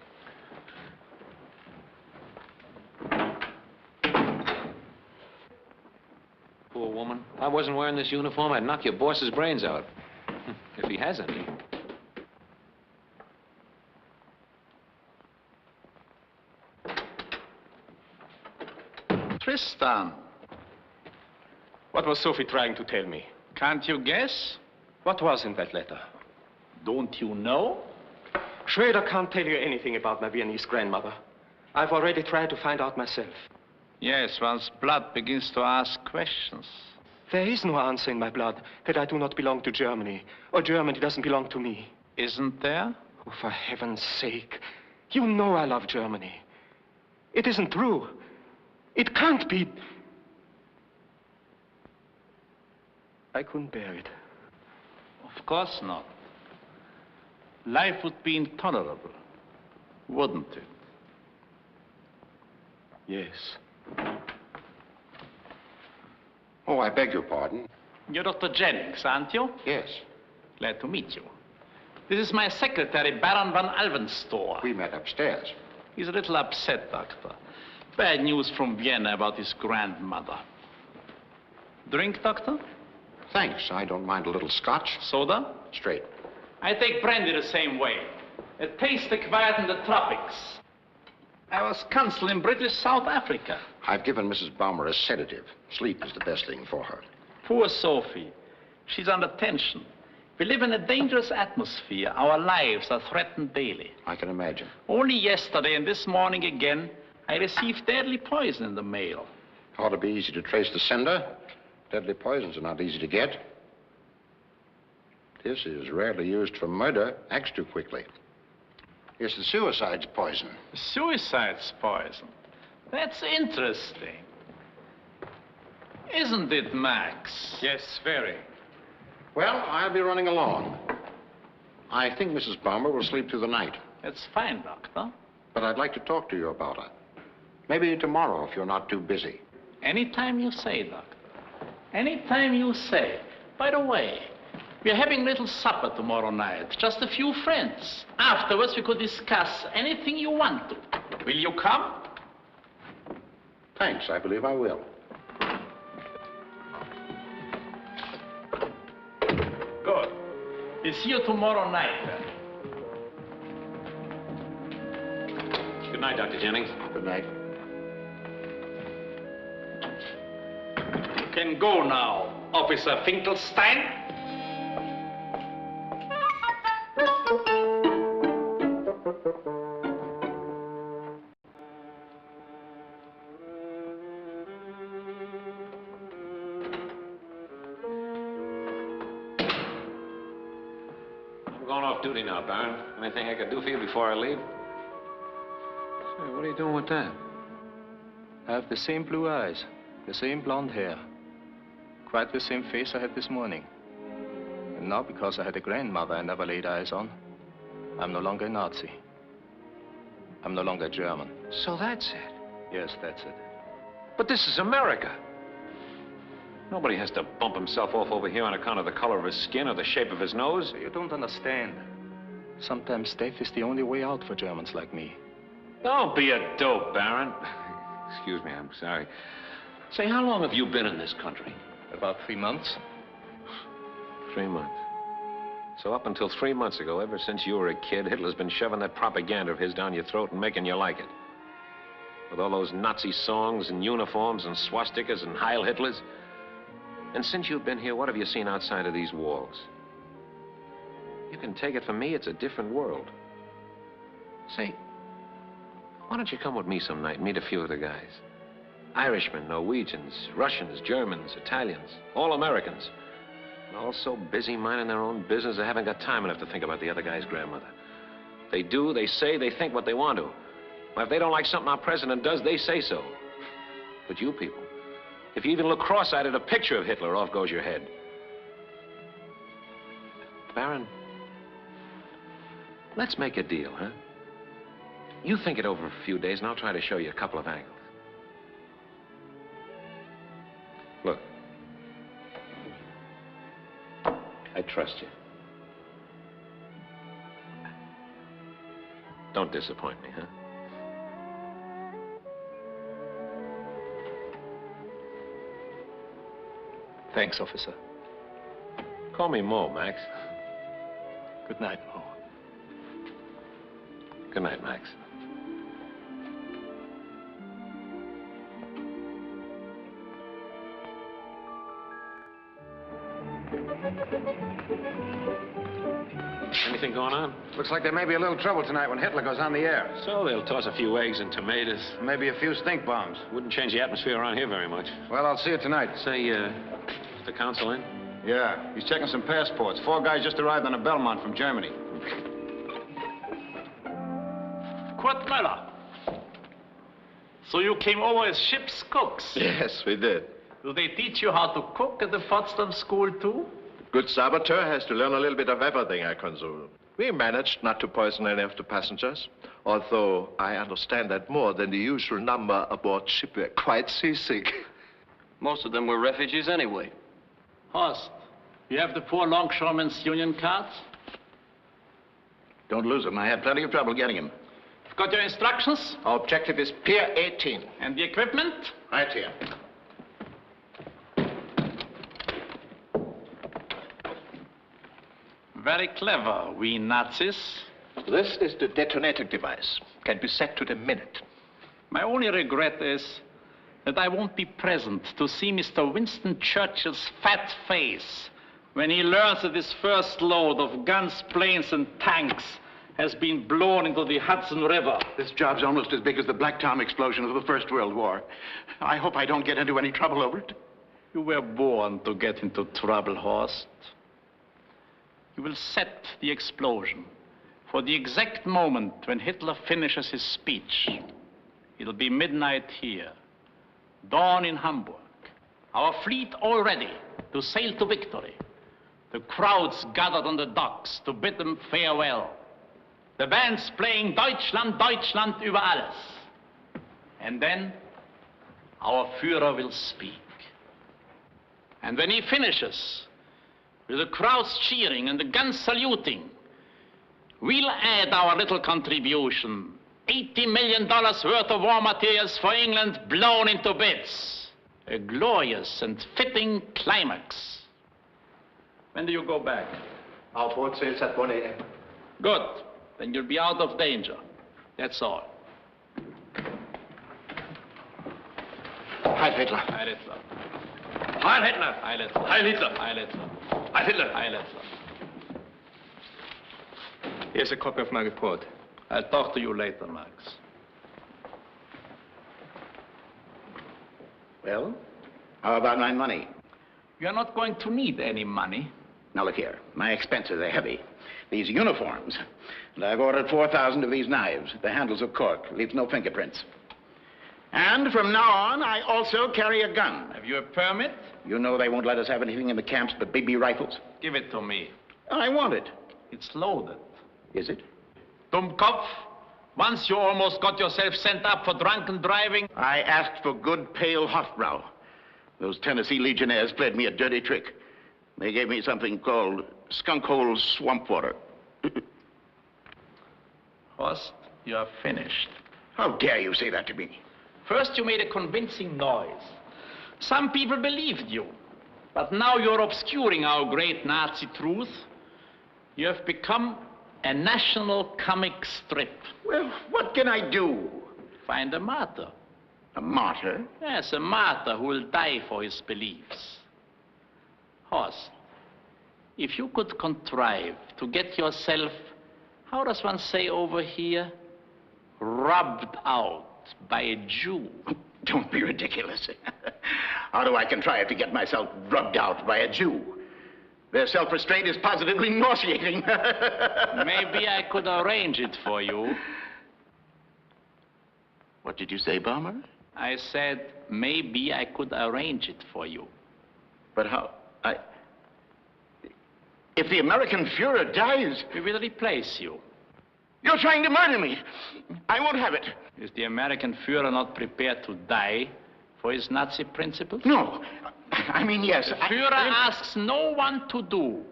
Poor woman. If I wasn't wearing this uniform, I'd knock your boss's brains out. If he has any. Tristan. What was Sophie trying to tell me? Can't you guess? What was in that letter? Don't you know? Schroeder can't tell you anything about my Viennese grandmother. I've already tried to find out myself. Yes, one's blood begins to ask questions. There is no answer in my blood that I do not belong to Germany, or Germany doesn't belong to me. Isn't there? Oh, for heaven's sake. You know I love Germany. It isn't true. It can't be. I couldn't bear it. Of course not. Life would be intolerable, wouldn't it? Yes. Oh, I beg your pardon. You're Dr. Jennings, aren't you? Yes. Glad to meet you. This is my secretary, Barão Von Alvesntor. We met upstairs. He's a little upset, Doctor. Bad news from Vienna about his grandmother. Drink, Doctor? Thanks. I don't mind a little scotch. Soda? Straight. I take brandy the same way. It tastes quiet in the tropics. I was consul in British South Africa. I've given Mrs. Brummer a sedative. Sleep is the best thing for her. Poor Sophie. She's under tension. We live in a dangerous atmosphere. Our lives are threatened daily. I can imagine. Only yesterday and this morning again, I received deadly poison in the mail. Ought to be easy to trace the sender. Deadly poisons are not easy to get. This is rarely used for murder. Acts too quickly. It's the suicide's poison. Suicide's poison? That's interesting. Isn't it, Max? Yes, very. Well, I'll be running along. I think Mrs. Brummer will sleep through the night. That's fine, Doctor. But I'd like to talk to you about her. Maybe tomorrow, if you're not too busy. Anytime you say, Doctor. Anytime you say. By the way, we're having a little supper tomorrow night. Just a few friends. Afterwards, we could discuss anything you want to. Will you come? Thanks, I believe I will. Good. We'll see you tomorrow night, then. Good night, Dr. Jennings. Good night. You can go now, Officer Finkelstein. I'm going off duty now, Baron. Anything I could do for you before I leave? Say, what are you doing with that? I have the same blue eyes, the same blonde hair. Quite the same face I had this morning. And now, because I had a grandmother I never laid eyes on, I'm no longer a Nazi. I'm no longer German. So that's it. Yes, that's it. But this is America. Nobody has to bump himself off over here on account of the color of his skin or the shape of his nose. You don't understand. Sometimes death is the only way out for Germans like me. Don't be a dope, Baron. Excuse me, I'm sorry. Say, how long have you been in this country? About 3 months. 3 months. So up until 3 months ago, ever since you were a kid, Hitler's been shoving that propaganda of his down your throat and making you like it. With all those Nazi songs and uniforms and swastikas and Heil Hitlers. And since you've been here, what have you seen outside of these walls? You can take it from me, it's a different world. Say, why don't you come with me some night and meet a few of the guys? Irishmen, Norwegians, Russians, Germans, Italians, all Americans. All so busy minding their own business, they haven't got time enough to think about the other guy's grandmother. They do, they say, they think what they want to. Well, if they don't like something our president does, they say so. But you people, if you even look cross-eyed at a picture of Hitler, off goes your head. Baron, let's make a deal, huh? You think it over for a few days, and I'll try to show you a couple of angles. Look. I trust you. Don't disappoint me, huh? Thanks, officer. Call me Moe, Max. Good night, Moe. Good night, Max. Anything going on? Looks like there may be a little trouble tonight when Hitler goes on the air. So they'll toss a few eggs and tomatoes. Maybe a few stink bombs. Wouldn't change the atmosphere around here very much. Well, I'll see you tonight. Say, is the consul in? Yeah, he's checking some passports. 4 guys just arrived on a Belmont from Germany. Kurt Müller. So you came over as ship's cooks? Yes, we did. Do they teach you how to cook at the Potsdam school, too? Good saboteur has to learn a little bit of everything, I consume. We managed not to poison any of the passengers, although I understand that more than the usual number aboard ship were quite seasick. Most of them were refugees anyway. Horst, you have the poor longshoremen's union cards? Don't lose them. I had plenty of trouble getting them. You've got your instructions? Our objective is Pier 18. And the equipment? Right here. Very clever, we Nazis. This is the detonator device. Can be set to the minute. My only regret is that I won't be present to see Mr. Winston Churchill's fat face when he learns that his first load of guns, planes, and tanks has been blown into the Hudson River. This job's almost as big as the Black Tom explosion of the First World War. I hope I don't get into any trouble over it. You were born to get into trouble, Horst. You will set the explosion for the exact moment when Hitler finishes his speech. It'll be midnight here, dawn in Hamburg. Our fleet all ready to sail to victory. The crowds gathered on the docks to bid them farewell. The bands playing Deutschland, Deutschland über alles. And then our Führer will speak. And when he finishes, with the crowds cheering and the guns saluting, we'll add our little contribution $80 million worth of war materials for England blown into bits. A glorious and fitting climax. When do you go back? Our boat sails at 1 a.m. Good. Then you'll be out of danger. That's all. Heil Hitler. Heil Hitler. Heil Hitler! Heil Hitler. Heil Hitler! Heil Hitler. Heil Hitler! Heil Hitler. Here's a copy of my report. I'll talk to you later, Max. Well, how about my money? You're not going to need any money. Now, look here. My expenses are heavy. These uniforms. And I've ordered 4,000 of these knives. The handles of cork. Leaves no fingerprints. And from now on, I also carry a gun. Have you a permit? You know they won't let us have anything in the camps but BB rifles. Give it to me. I want it. It's loaded. Is it? Dummkopf, once you almost got yourself sent up for drunken driving. I asked for good pale Hofbrau. Those Tennessee Legionnaires played me a dirty trick. They gave me something called skunk hole swamp water. Horst, you are finished. How dare you say that to me? First, you made a convincing noise. Some people believed you. But now you're obscuring our great Nazi truth. You have become a national comic strip. Well, what can I do? Find a martyr. A martyr? Yes, a martyr who will die for his beliefs. Horst, if you could contrive to get yourself, how does one say over here, rubbed out by a Jew. Don't be ridiculous. How do I contrive to get myself rubbed out by a Jew? Their self-restraint is positively nauseating. Maybe I could arrange it for you. What did you say, Brummer? I said, maybe I could arrange it for you. But how? If the American Führer dies... We will replace you. You're trying to murder me. I won't have it. Is the American Führer not prepared to die for his Nazi principles? No. I mean, yes. The Führer asks no one to do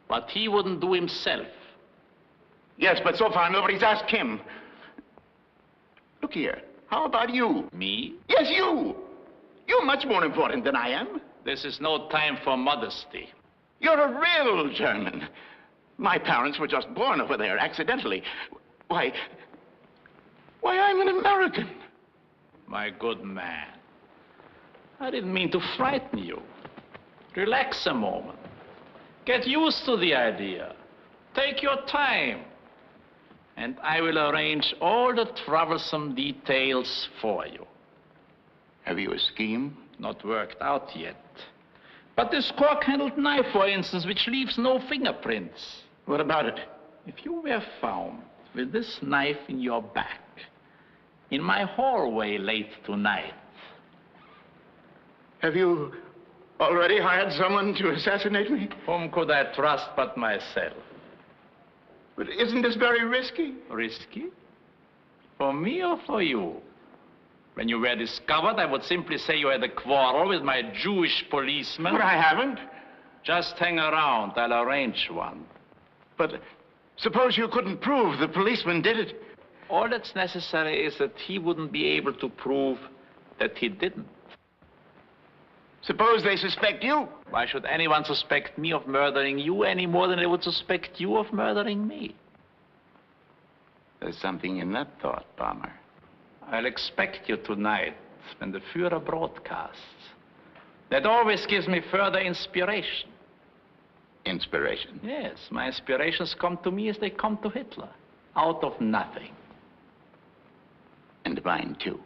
what he wouldn't do himself. Yes, but so far nobody's asked him. Look here. How about you? Me? Yes, you. You're much more important than I am. This is no time for modesty. You're a real German. My parents were just born over there, accidentally. Why, I'm an American. My good man, I didn't mean to frighten you. Relax a moment. Get used to the idea. Take your time. And I will arrange all the troublesome details for you. Have you a scheme? Not worked out yet. But this cork-handled knife, for instance, which leaves no fingerprints. What about it? If you were found with this knife in your back, in my hallway late tonight. Have you already hired someone to assassinate me? Whom could I trust but myself? But isn't this very risky? Risky? For me or for you? When you were discovered, I would simply say you had a quarrel with my Jewish policeman. But I haven't. Just hang around. I'll arrange one. But suppose you couldn't prove the policeman did it. All that's necessary is that he wouldn't be able to prove that he didn't. Suppose they suspect you. Why should anyone suspect me of murdering you any more than they would suspect you of murdering me? There's something in that thought, Brummer. I'll expect you tonight when the Führer broadcasts. That always gives me further inspiration. Inspiration? Yes, my inspirations come to me as they come to Hitler. Out of nothing. And mine, too.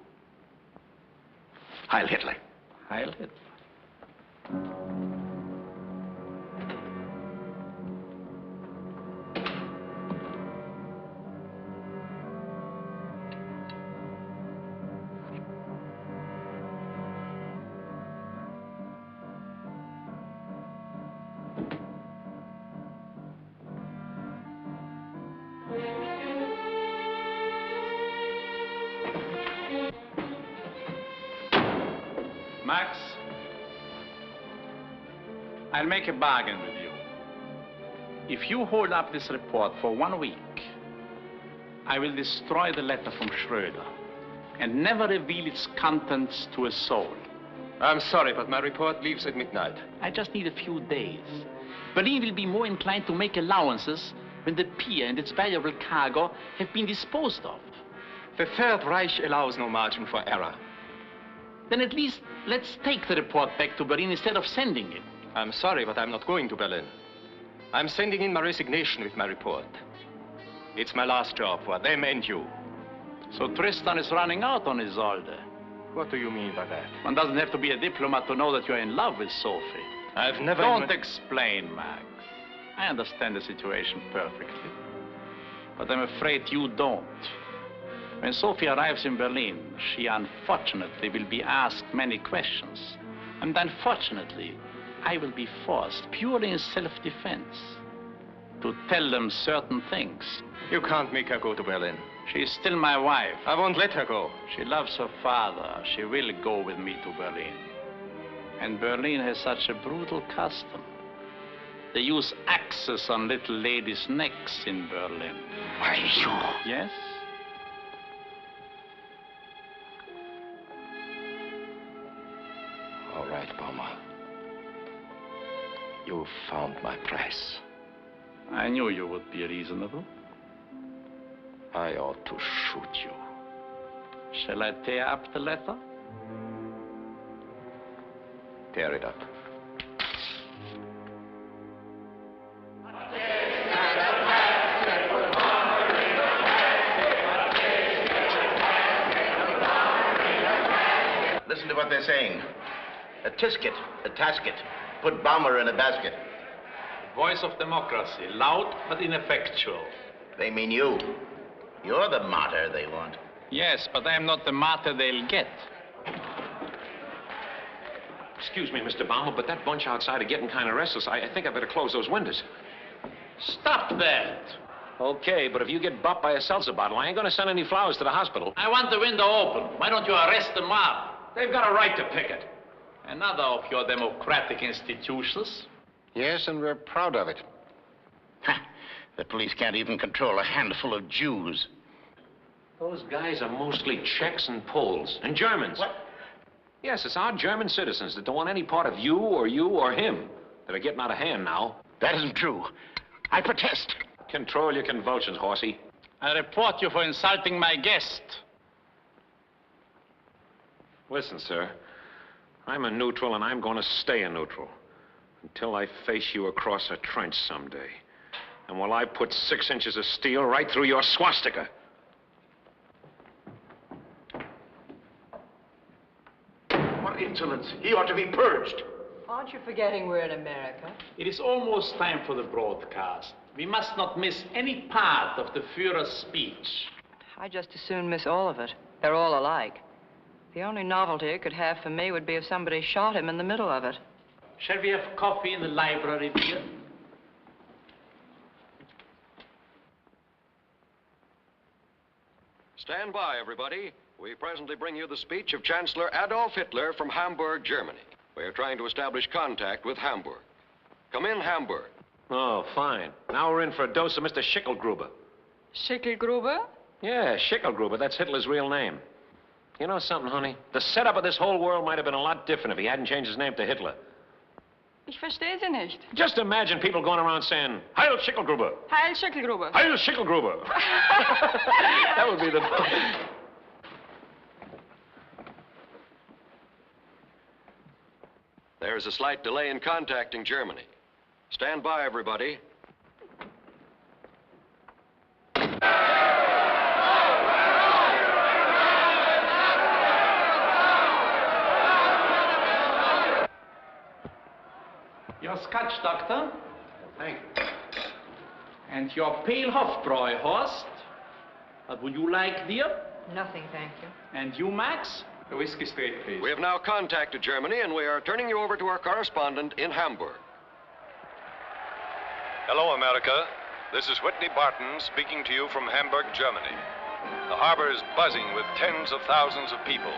Heil Hitler. Heil Hitler. Max, I'll make a bargain with you. If you hold up this report for 1 week, I will destroy the letter from Schroeder and never reveal its contents to a soul. I'm sorry, but my report leaves at midnight. I just need a few days. Berlin will be more inclined to make allowances when the pier and its valuable cargo have been disposed of. The Third Reich allows no margin for error. Then at least let's take the report back to Berlin instead of sending it. I'm sorry, but I'm not going to Berlin. I'm sending in my resignation with my report. It's my last job for them and you. So Tristan is running out on Isolde. What do you mean by that? One doesn't have to be a diplomat to know that you're in love with Sophie. I've never... Don't explain, Max. I understand the situation perfectly. But I'm afraid you don't. When Sophie arrives in Berlin, she unfortunately will be asked many questions. And unfortunately, I will be forced, purely in self-defense, to tell them certain things. You can't make her go to Berlin. She's still my wife. I won't let her go. She loves her father. She will go with me to Berlin. And Berlin has such a brutal custom. They use axes on little ladies' necks in Berlin. Why, you... Yes? All right, Brummer. You found my price. I knew you would be reasonable. I ought to shoot you. Shall I tear up the letter? Tear it up. Listen to what they're saying. A tisket, a tasket. Put Bomber in a basket. Voice of democracy, loud but ineffectual. They mean you. You're the martyr they want. Yes, but I'm not the martyr they'll get. Excuse me, Mr. Baumel, but that bunch outside are getting kind of restless. I think I better close those windows. Stop that! Okay, but if you get bopped by a seltzer bottle, I ain't gonna send any flowers to the hospital. I want the window open. Why don't you arrest the mob? They've got a right to picket. Another of your democratic institutions. Yes, and we're proud of it. Ha! The police can't even control a handful of Jews. Those guys are mostly Czechs and Poles and Germans. What? Yes, it's our German citizens that don't want any part of you or him that are getting out of hand now. That isn't true. I protest. Control your convulsions, horsey. I report you for insulting my guest. Listen, sir. I'm a neutral, and I'm going to stay a neutral until I face you across a trench someday. And while I put 6 inches of steel right through your swastika. What insolence! He ought to be purged. Aren't you forgetting we're in America? It is almost time for the broadcast. We must not miss any part of the Führer's speech. I'd just as soon miss all of it. They're all alike. The only novelty it could have for me would be if somebody shot him in the middle of it. Shall we have coffee in the library, dear? Stand by, everybody. We presently bring you the speech of Chancellor Adolf Hitler from Hamburg, Germany. We are trying to establish contact with Hamburg. Come in, Hamburg. Oh, fine. Now we're in for a dose of Mr. Schickelgruber. Schickelgruber? Yeah, Schickelgruber. That's Hitler's real name. You know something, honey? The setup of this whole world might have been a lot different if he hadn't changed his name to Hitler. Ich verstehe Sie nicht. Just imagine people going around saying, Heil Schickelgruber! Heil Schickelgruber! Heil Schickelgruber! That would be the... There is a slight delay in contacting Germany. Stand by, everybody. Your Scotch, Doctor. Thank you. And your pale Hofbräu, Horst. What would you like, dear? Nothing, thank you. And you, Max? A whiskey straight, please. We have now contacted Germany, and we are turning you over to our correspondent in Hamburg. Hello, America. This is Whitney Barton speaking to you from Hamburg, Germany. The harbor is buzzing with tens of thousands of people.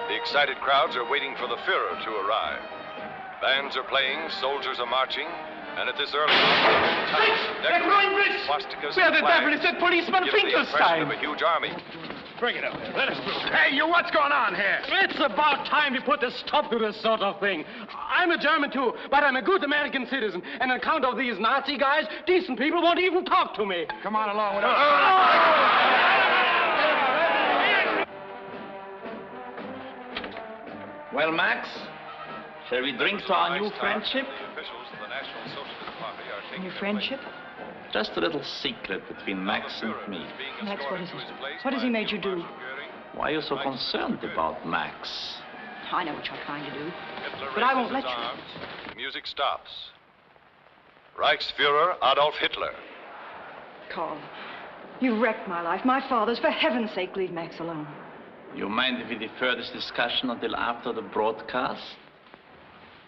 The excited crowds are waiting for the Führer to arrive. Bands are playing, soldiers are marching, and at this early hour, They're throwing bricks! swastikas Where and the devil is flags that policeman give the impression Finkelstein? of a huge army. Bring it up here. Let us move. Hey, you, what's going on here? It's about time we put a stop to this sort of thing. I'm a German, too, but I'm a good American citizen. And on account of these Nazi guys, decent people won't even talk to me. Come on along with us. Well, Max, shall we drink to our new friendship? New friendship? Just a little secret between Max and me. Max, what is it? What has he made you do? Why are you so concerned about Max? I know what you're trying to do, but I won't let you. Music stops. Reichsfuhrer Adolf Hitler. Karl, you wrecked my life, my father's. For heaven's sake, leave Max alone. You mind if we defer this discussion until after the broadcast?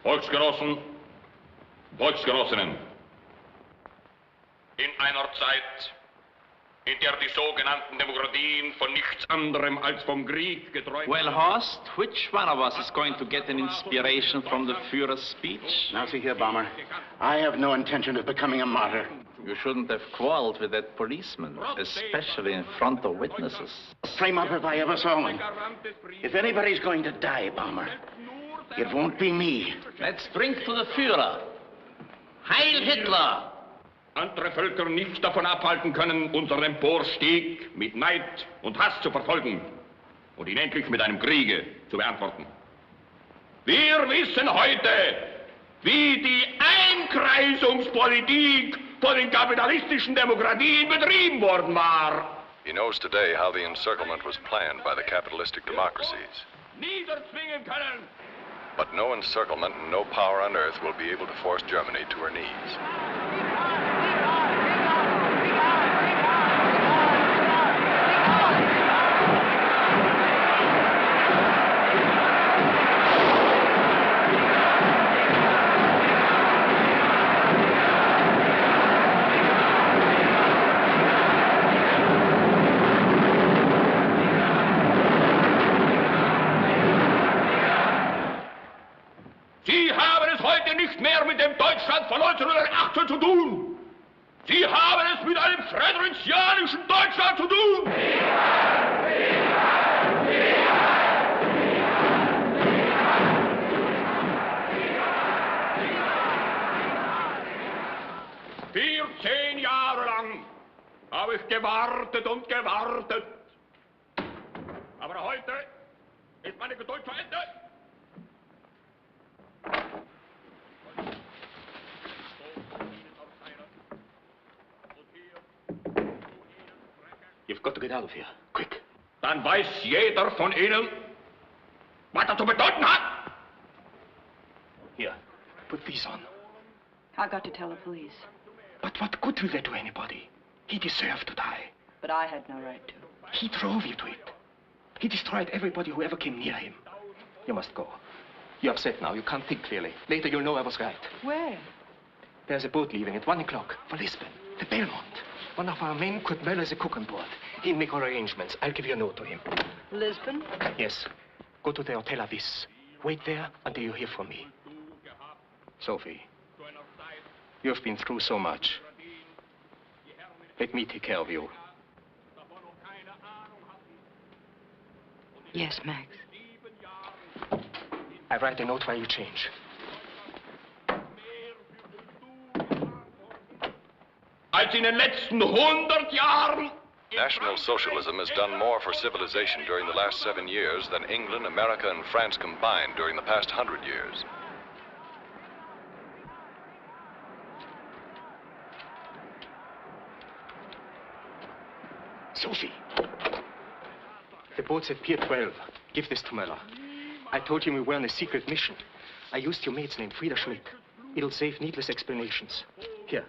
Volksgenossen, Volksgenossinnen. In einer Zeit, in der die sogenannten Demokratien von nichts anderem als vom Krieg geträumt Well, Horst, which one of us is going to get an inspiration from the Führer's speech? Now, see here, Bomber. I have no intention of becoming a martyr. You shouldn't have quarreled with that policeman, especially in front of witnesses. Frame up if I ever saw one. If anybody's going to die, Bomber, it won't be me. Let's drink to the Führer. Heil Hitler! andere Völker nicht davon abhalten können, unseren Emporstieg mit Neid und Hass zu verfolgen und ihn endlich mit einem Kriege zu beantworten. Wir wissen heute, wie die Einkreisungspolitik von den kapitalistischen Demokratien betrieben worden war. He knows today how the encirclement was planned by the capitalistic democracies. Niederzwingen können. But no encirclement and no power on earth will be able to force Germany to her knees. Sie haben es heute nicht mehr mit dem Deutschland von 1918 zu tun. Sie haben es mit einem friedrichianischen Deutschland zu tun. Vierzehn Jahre lang habe ich gewartet und gewartet. Aber heute ist meine Geduld zu Ende. You've got to get out of here, quick. Dann weiß jeder von Ihnen, was das zu bedeuten hat. Here, put these on. I got to tell the police. But what good will that do anybody? He deserved to die. But I had no right to. He drove you to it. He destroyed everybody who ever came near him. You must go. You're upset now. You can't think clearly. Later you'll know I was right. Where? There's a boat leaving at 1 o'clock for Lisbon, the Belmont. One of our men, Kurt Möller, is a cook on board. He'll make all arrangements. I'll give you a note to him. Lisbon? Yes. Go to the Hotel Avis. Wait there until you hear from me. Sophie, you've been through so much. Let me take care of you. Yes, Max. I write a note while you change. Als in den letzten 100 Jahren. National Socialism has done more for civilization during the last 7 years than England, America, and France combined during the past 100 years. Sophie! The boat's at Pier 12. Give this to Möller. I told him we were on a secret mission. I used your mate's name, Frieda Schmidt. It'll save needless explanations. Here,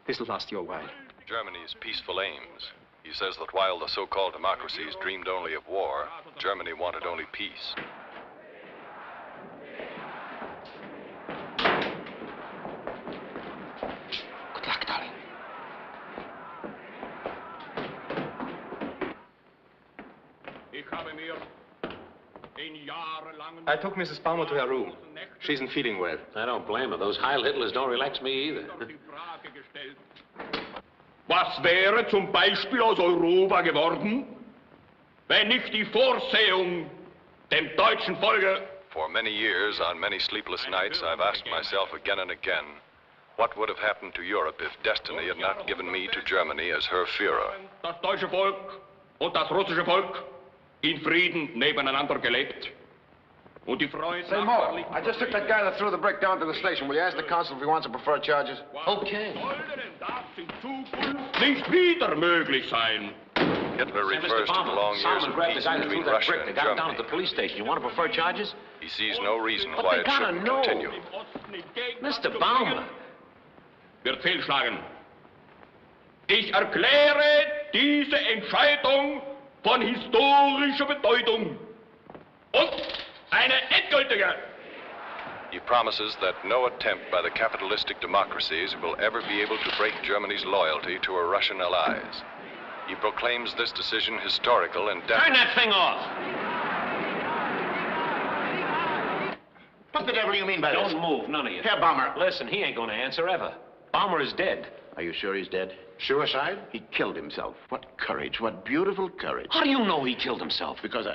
this'll last you a while. Germany's peaceful aims. He says that while the so-called democracies dreamed only of war, Germany wanted only peace. Good luck, darling. I took Mrs. Palmer to her room. She isn't feeling well. I don't blame her. Those Heil Hitlers don't relax me either. Was Was wäre zum Beispiel aus Europa geworden, wenn nicht die Vorsehung dem deutschen Volke... For many years, on many sleepless nights, I've asked myself again and again, what would have happened to Europe if destiny had not given me to Germany as her Führer? Das deutsche Volk und das russische Volk in Frieden nebeneinander gelebt. Und die Freunde... Say, Moe, I just took that guy that threw the brick down to the station. Will you ask the consul if he wants to prefer charges? Okay. Nicht wieder möglich sein. Hitler Say, refers Mr. to the long years Solomon of grabbed the peace guy that between threw that Russia brick. They and got him down Germany. at the police station. You want to prefer charges? He sees no reason But why they it gotta shouldn't know. continue. Mr. Brummer. Wird fehlschlagen. Ich erkläre diese Entscheidung von historischer Bedeutung und eine endgültige. He promises that no attempt by the capitalistic democracies will ever be able to break Germany's loyalty to her Russian allies. He proclaims this decision historical and definite. Turn that thing off! What the devil do you mean by this? Don't move, none of you. Herr Brummer. Listen, he ain't gonna answer ever. Brummer is dead. Are you sure he's dead? Suicide? He killed himself. What courage, what beautiful courage. How do you know he killed himself? Because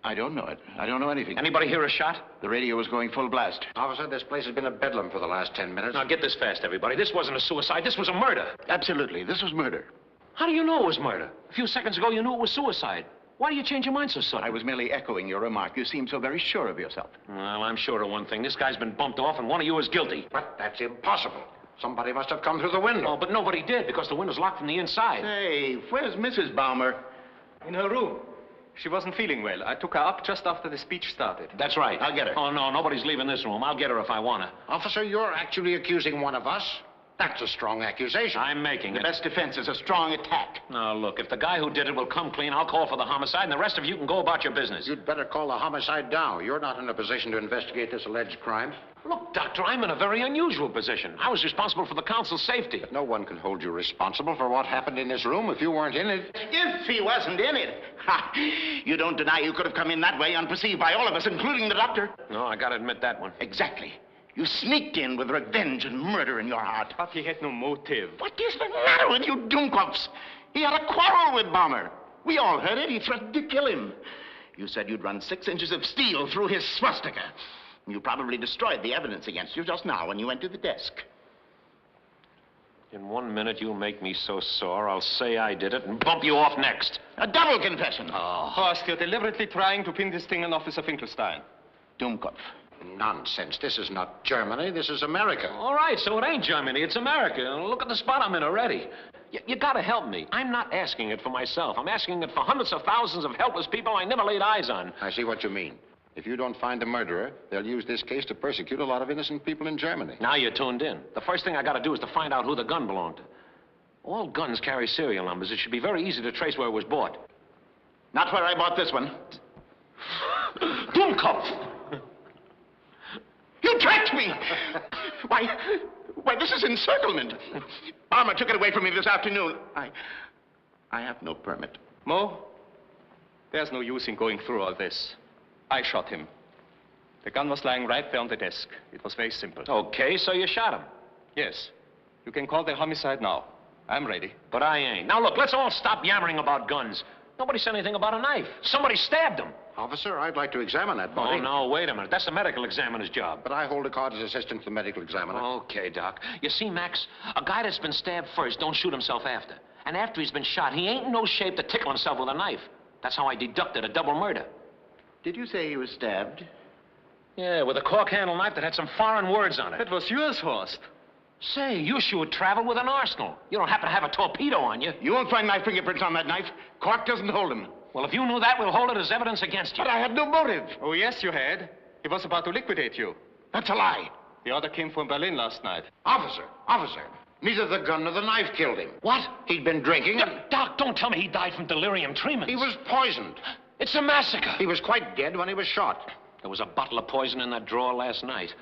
I don't know it. I don't know anything. Anybody hear a shot? The radio was going full blast. Officer, this place has been a bedlam for the last 10 minutes. Now get this fast, everybody. This wasn't a suicide, this was a murder. Absolutely, this was murder. How do you know it was murder? A few seconds ago you knew it was suicide. Why do you change your mind so suddenly? I was merely echoing your remark. You seem so very sure of yourself. Well, I'm sure of one thing. This guy's been bumped off and one of you is guilty. But that's impossible. Somebody must have come through the window. Oh, but nobody did because the window's locked from the inside. Hey, where's Mrs. Brummer? In her room. She wasn't feeling well. I took her up just after the speech started. That's right. I'll get her. Oh, no, nobody's leaving this room. I'll get her if I want to. Officer, you're actually accusing one of us? That's a strong accusation. I'm making The it. best defense is a strong attack. Now, look, if the guy who did it will come clean, I'll call for the homicide, and the rest of you can go about your business. You'd better call the homicide now. You're not in a position to investigate this alleged crime. Look, Doctor, I'm in a very unusual position. I was responsible for the council's safety. But no one can hold you responsible for what happened in this room if you weren't in it. If he wasn't in it. Ha! You don't deny you could have come in that way unperceived by all of us, including the doctor? No, I gotta admit that one. Exactly. You sneaked in with revenge and murder in your heart. But he had no motive. What is the matter with you Doomkopfs? He had a quarrel with Brummer. We all heard it. He threatened to kill him. You said you'd run 6 inches of steel through his swastika. You probably destroyed the evidence against you just now when you went to the desk. In 1 minute, you'll make me so sore, I'll say I did it and bump you off next. A double confession. Oh. Horst, you're deliberately trying to pin this thing on Officer Finkelstein. Doomkopf. Nonsense. This is not Germany. This is America. All right, so it ain't Germany, it's America. Look at the spot I'm in already. You gotta help me. I'm not asking it for myself. I'm asking it for hundreds of thousands of helpless people I never laid eyes on. I see what you mean. If you don't find the murderer, they'll use this case to persecute a lot of innocent people in Germany. Now you're tuned in. The first thing I gotta do is to find out who the gun belonged to. All guns carry serial numbers. It should be very easy to trace where it was bought. Not where I bought this one. Doomkopf! You tracked me! Why, this is encirclement. Brummer took it away from me this afternoon. I have no permit. Moe, there's no use in going through all this. I shot him. The gun was lying right there on the desk. It was very simple. Okay, so you shot him. Yes. You can call the homicide now. I'm ready. But I ain't. Now, look, let's all stop yammering about guns. Nobody said anything about a knife. Somebody stabbed him. Officer, I'd like to examine that body. Oh, no, wait a minute. That's the medical examiner's job. But I hold a card as assistant to the medical examiner. Okay, Doc. You see, Max, a guy that's been stabbed first don't shoot himself after. And after he's been shot, he ain't in no shape to tickle himself with a knife. That's how I deducted a double murder. Did you say he was stabbed? Yeah, with a cork handle knife that had some foreign words on it. It was yours, Horst. Say, you sure travel with an arsenal. You don't happen to have a torpedo on you. You won't find my fingerprints on that knife. Cork doesn't hold them. Well, if you knew that, we'll hold it as evidence against you. But I had no motive. Oh, yes, you had. He was about to liquidate you. That's a lie. The order came from Berlin last night. Officer, neither the gun nor the knife killed him. What? He'd been drinking and... Doc, don't tell me he died from delirium tremens. He was poisoned. It's a massacre. He was quite dead when he was shot. There was a bottle of poison in that drawer last night.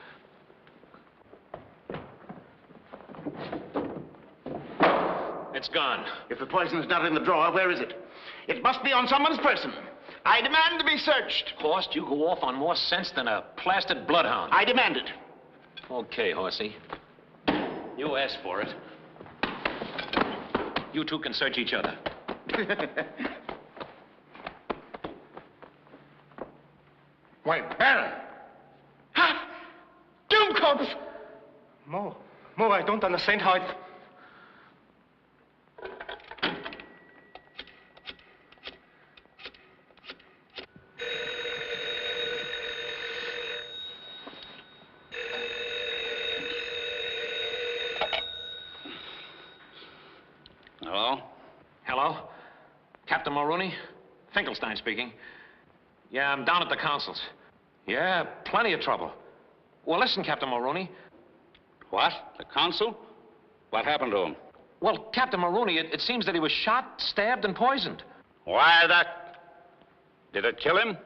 It's gone. If the poison is not in the drawer, where is it? It must be on someone's person. I demand to be searched. Horst, you go off on more sense than a plastered bloodhound. I demand it. Okay, Horsey. You asked for it. You two can search each other. Why, Baron! Ha! Dummkopf! Moe, I don't understand how it... Hello? Hello? Captain Mulrooney? Finkelstein speaking. Yeah, I'm down at the consul's. Yeah, plenty of trouble. Well, listen, Captain Mulrooney. What? The consul? What happened to him? Well, Captain Mulrooney, it seems that he was shot, stabbed, and poisoned. Why, that... Did it kill him?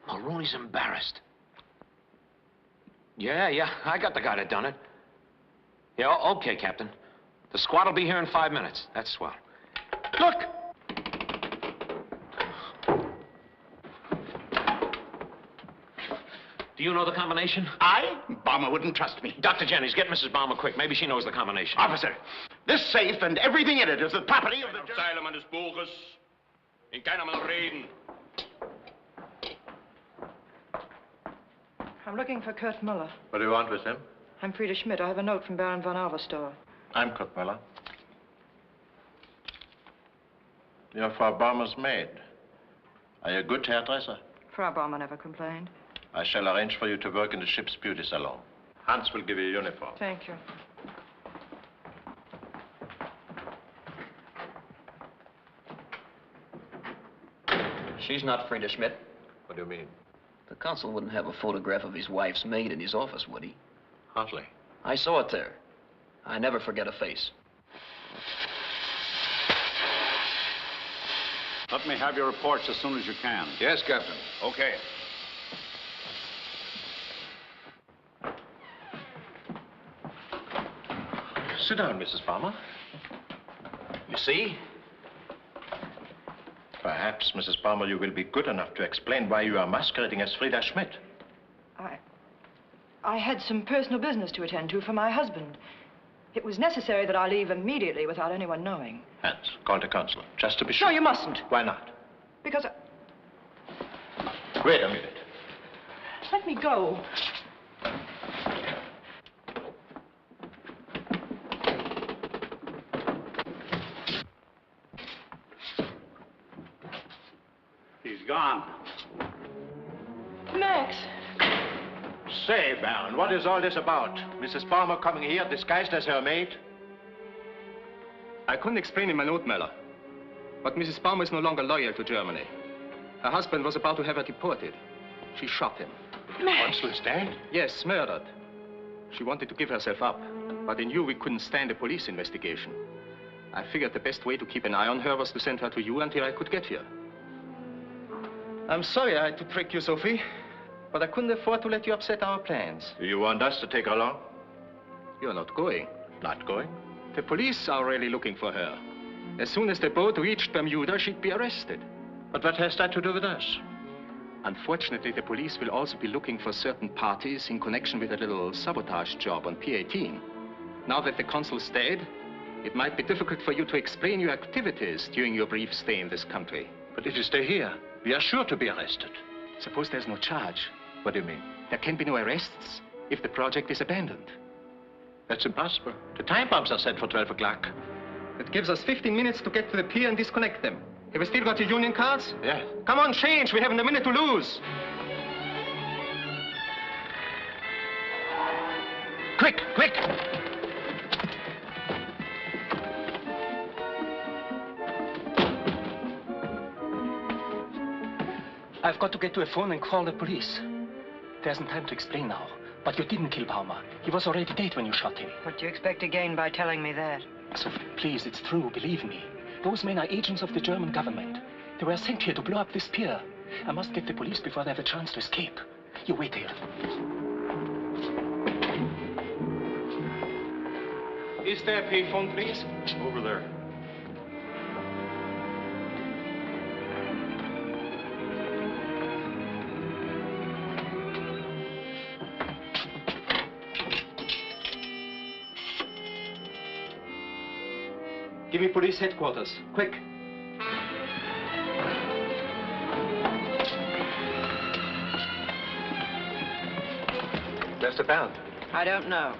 Mulrooney's embarrassed. Yeah, I got the guy that done it. Yeah, okay, Captain. The squad will be here in 5 minutes. That's swell. Look! Do you know the combination? I? Bomber wouldn't trust me. Dr. Jennings, get Mrs. Bomber quick. Maybe she knows the combination. Officer, this safe and everything in it is the property of the... Zeile meines Buches. In keiner mal reden. I'm looking for Kurt Muller. What do you want with him? I'm Frieda Schmidt. I have a note from Barão Von Alvesntor. I'm Kurt Muller. You're Frau Baumer's maid. Are you a good hairdresser? Frau Baumer never complained. I shall arrange for you to work in the ship's beauty salon. Hans will give you a uniform. Thank you. She's not Frieda Schmidt. What do you mean? The consul wouldn't have a photograph of his wife's maid in his office, would he? Hardly. I saw it there. I never forget a face. Let me have your reports as soon as you can. Yes, Captain. Okay. Sit down, Mrs. Palmer. You see? Perhaps, Mrs. Palmer, you will be good enough to explain why you are masquerading as Frieda Schmidt. I had some personal business to attend to for my husband. It was necessary that I leave immediately without anyone knowing. Hans, call the consul, just to be sure. No, you mustn't. Why not? Because Wait a minute. Let me go. He's gone. Max. Say, Baron, what is all this about? Mrs. Palmer coming here disguised as her maid? I couldn't explain in my note, Muller. But Mrs. Palmer is no longer loyal to Germany. Her husband was about to have her deported. She shot him. Max! Consul is dead? Yes, murdered. She wanted to give herself up, but in you we couldn't stand a police investigation. I figured the best way to keep an eye on her was to send her to you until I could get here. I'm sorry I had to trick you, Sophie, but I couldn't afford to let you upset our plans. Do you want us to take her along? You're not going. Not going? The police are really looking for her. As soon as the boat reached Bermuda, she'd be arrested. But what has that to do with us? Unfortunately, the police will also be looking for certain parties in connection with a little sabotage job on P-18. Now that the consul's dead, it might be difficult for you to explain your activities during your brief stay in this country. But if you stay here, we are sure to be arrested. Suppose there's no charge. What do you mean? There can be no arrests if the project is abandoned. That's impossible. The time bombs are set for 12 o'clock. It gives us 15 minutes to get to the pier and disconnect them. Have you still got your union cards? Yeah. Come on, change. We haven't a minute to lose. Quick, quick! I've got to get to a phone and call the police. There isn't time to explain now, but you didn't kill Baumer. He was already dead when you shot him. What do you expect to gain by telling me that? Sophie, please, it's true, believe me. Those men are agents of the German government. They were sent here to blow up this pier. I must get the police before they have a chance to escape. You wait here. Is there a payphone, please? Over there. Give me police headquarters. Quick. Where's the Baron? I don't know.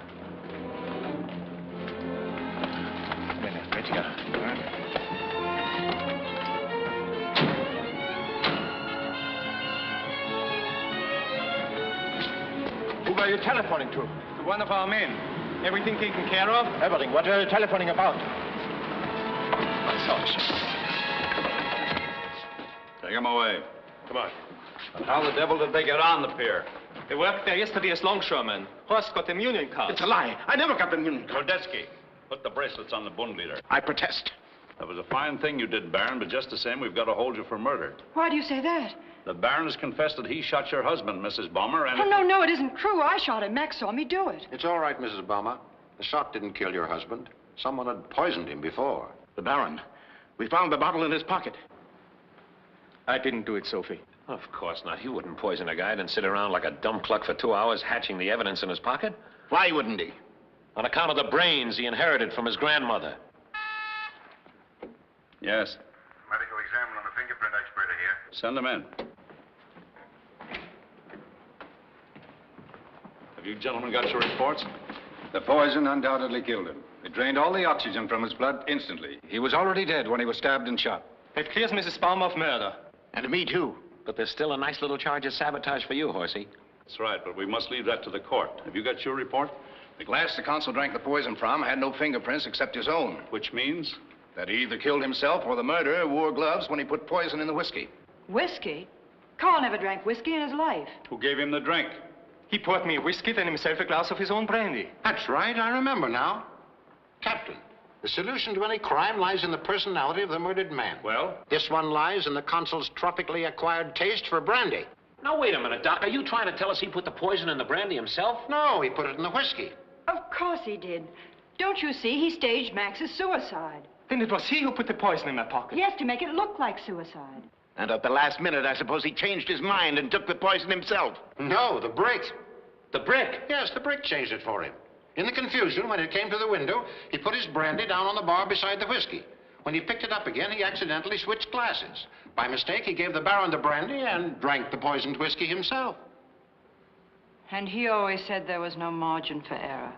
Who were you telephoning to? To one of our men. Everything taken care of? Everything. What are you telephoning about? Take him away. Come on. And how the devil did they get on the pier? They worked there yesterday as longshoremen. Horst got them union cards. It's a lie. I never got them union cards. Kodetsky, put the bracelets on the bund leader. I protest. That was a fine thing you did, Baron, but just the same, we've got to hold you for murder. Why do you say that? The Baron has confessed that he shot your husband, Mrs. Brummer, and... Oh, no, it isn't true. I shot him. Max saw me do it. It's all right, Mrs. Brummer. The shot didn't kill your husband. Someone had poisoned him before. The Baron. We found the bottle in his pocket. I didn't do it, Sophie. Of course not. He wouldn't poison a guy and sit around like a dumb cluck for 2 hours hatching the evidence in his pocket. Why wouldn't he? On account of the brains he inherited from his grandmother. Yes. Medical examiner and a fingerprint expert are here. Send him in. Have you gentlemen got your reports? The poison undoubtedly killed him. It drained all the oxygen from his blood instantly. He was already dead when he was stabbed and shot. That clears Mrs. Brummer of murder. And me, too. But there's still a nice little charge of sabotage for you, Horsey. That's right, but we must leave that to the court. Have you got your report? The glass the consul drank the poison from had no fingerprints except his own. Which means? That he either killed himself or the murderer wore gloves when he put poison in the whiskey. Whiskey? Carl never drank whiskey in his life. Who gave him the drink? He poured me whiskey, then himself a glass of his own brandy. That's right, I remember now. Captain, the solution to any crime lies in the personality of the murdered man. Well? This one lies in the consul's tropically acquired taste for brandy. Now, wait a minute, Doc. Are you trying to tell us he put the poison in the brandy himself? No, he put it in the whiskey. Of course he did. Don't you see? He staged Max's suicide. Then it was he who put the poison in my pocket. Yes, to make it look like suicide. And at the last minute, I suppose he changed his mind and took the poison himself. No, the brick. The brick? Yes, the brick changed it for him. In the confusion, when it came to the window, he put his brandy down on the bar beside the whiskey. When he picked it up again, he accidentally switched glasses. By mistake, he gave the Baron the brandy and drank the poisoned whiskey himself. And he always said there was no margin for error.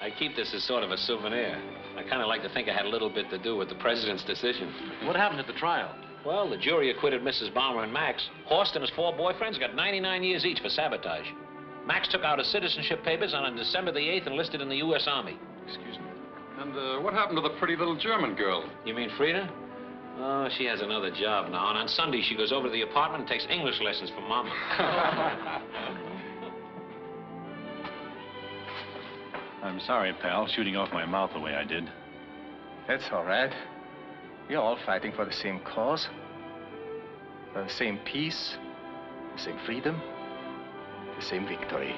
I keep this as sort of a souvenir. I kind of like to think I had a little bit to do with the president's decision. What happened at the trial? Well, the jury acquitted Mrs. Brummer and Max. Horst and his 4 boyfriends got 99 years each for sabotage. Max took out his citizenship papers and on December the 8th enlisted in the U.S. Army. Excuse me. And what happened to the pretty little German girl? You mean Frida? Oh, she has another job now, and on Sunday she goes over to the apartment and takes English lessons from Mama. I'm sorry, pal, shooting off my mouth the way I did. That's all right. We're all fighting for the same cause. For the same peace, the same freedom, the same victory.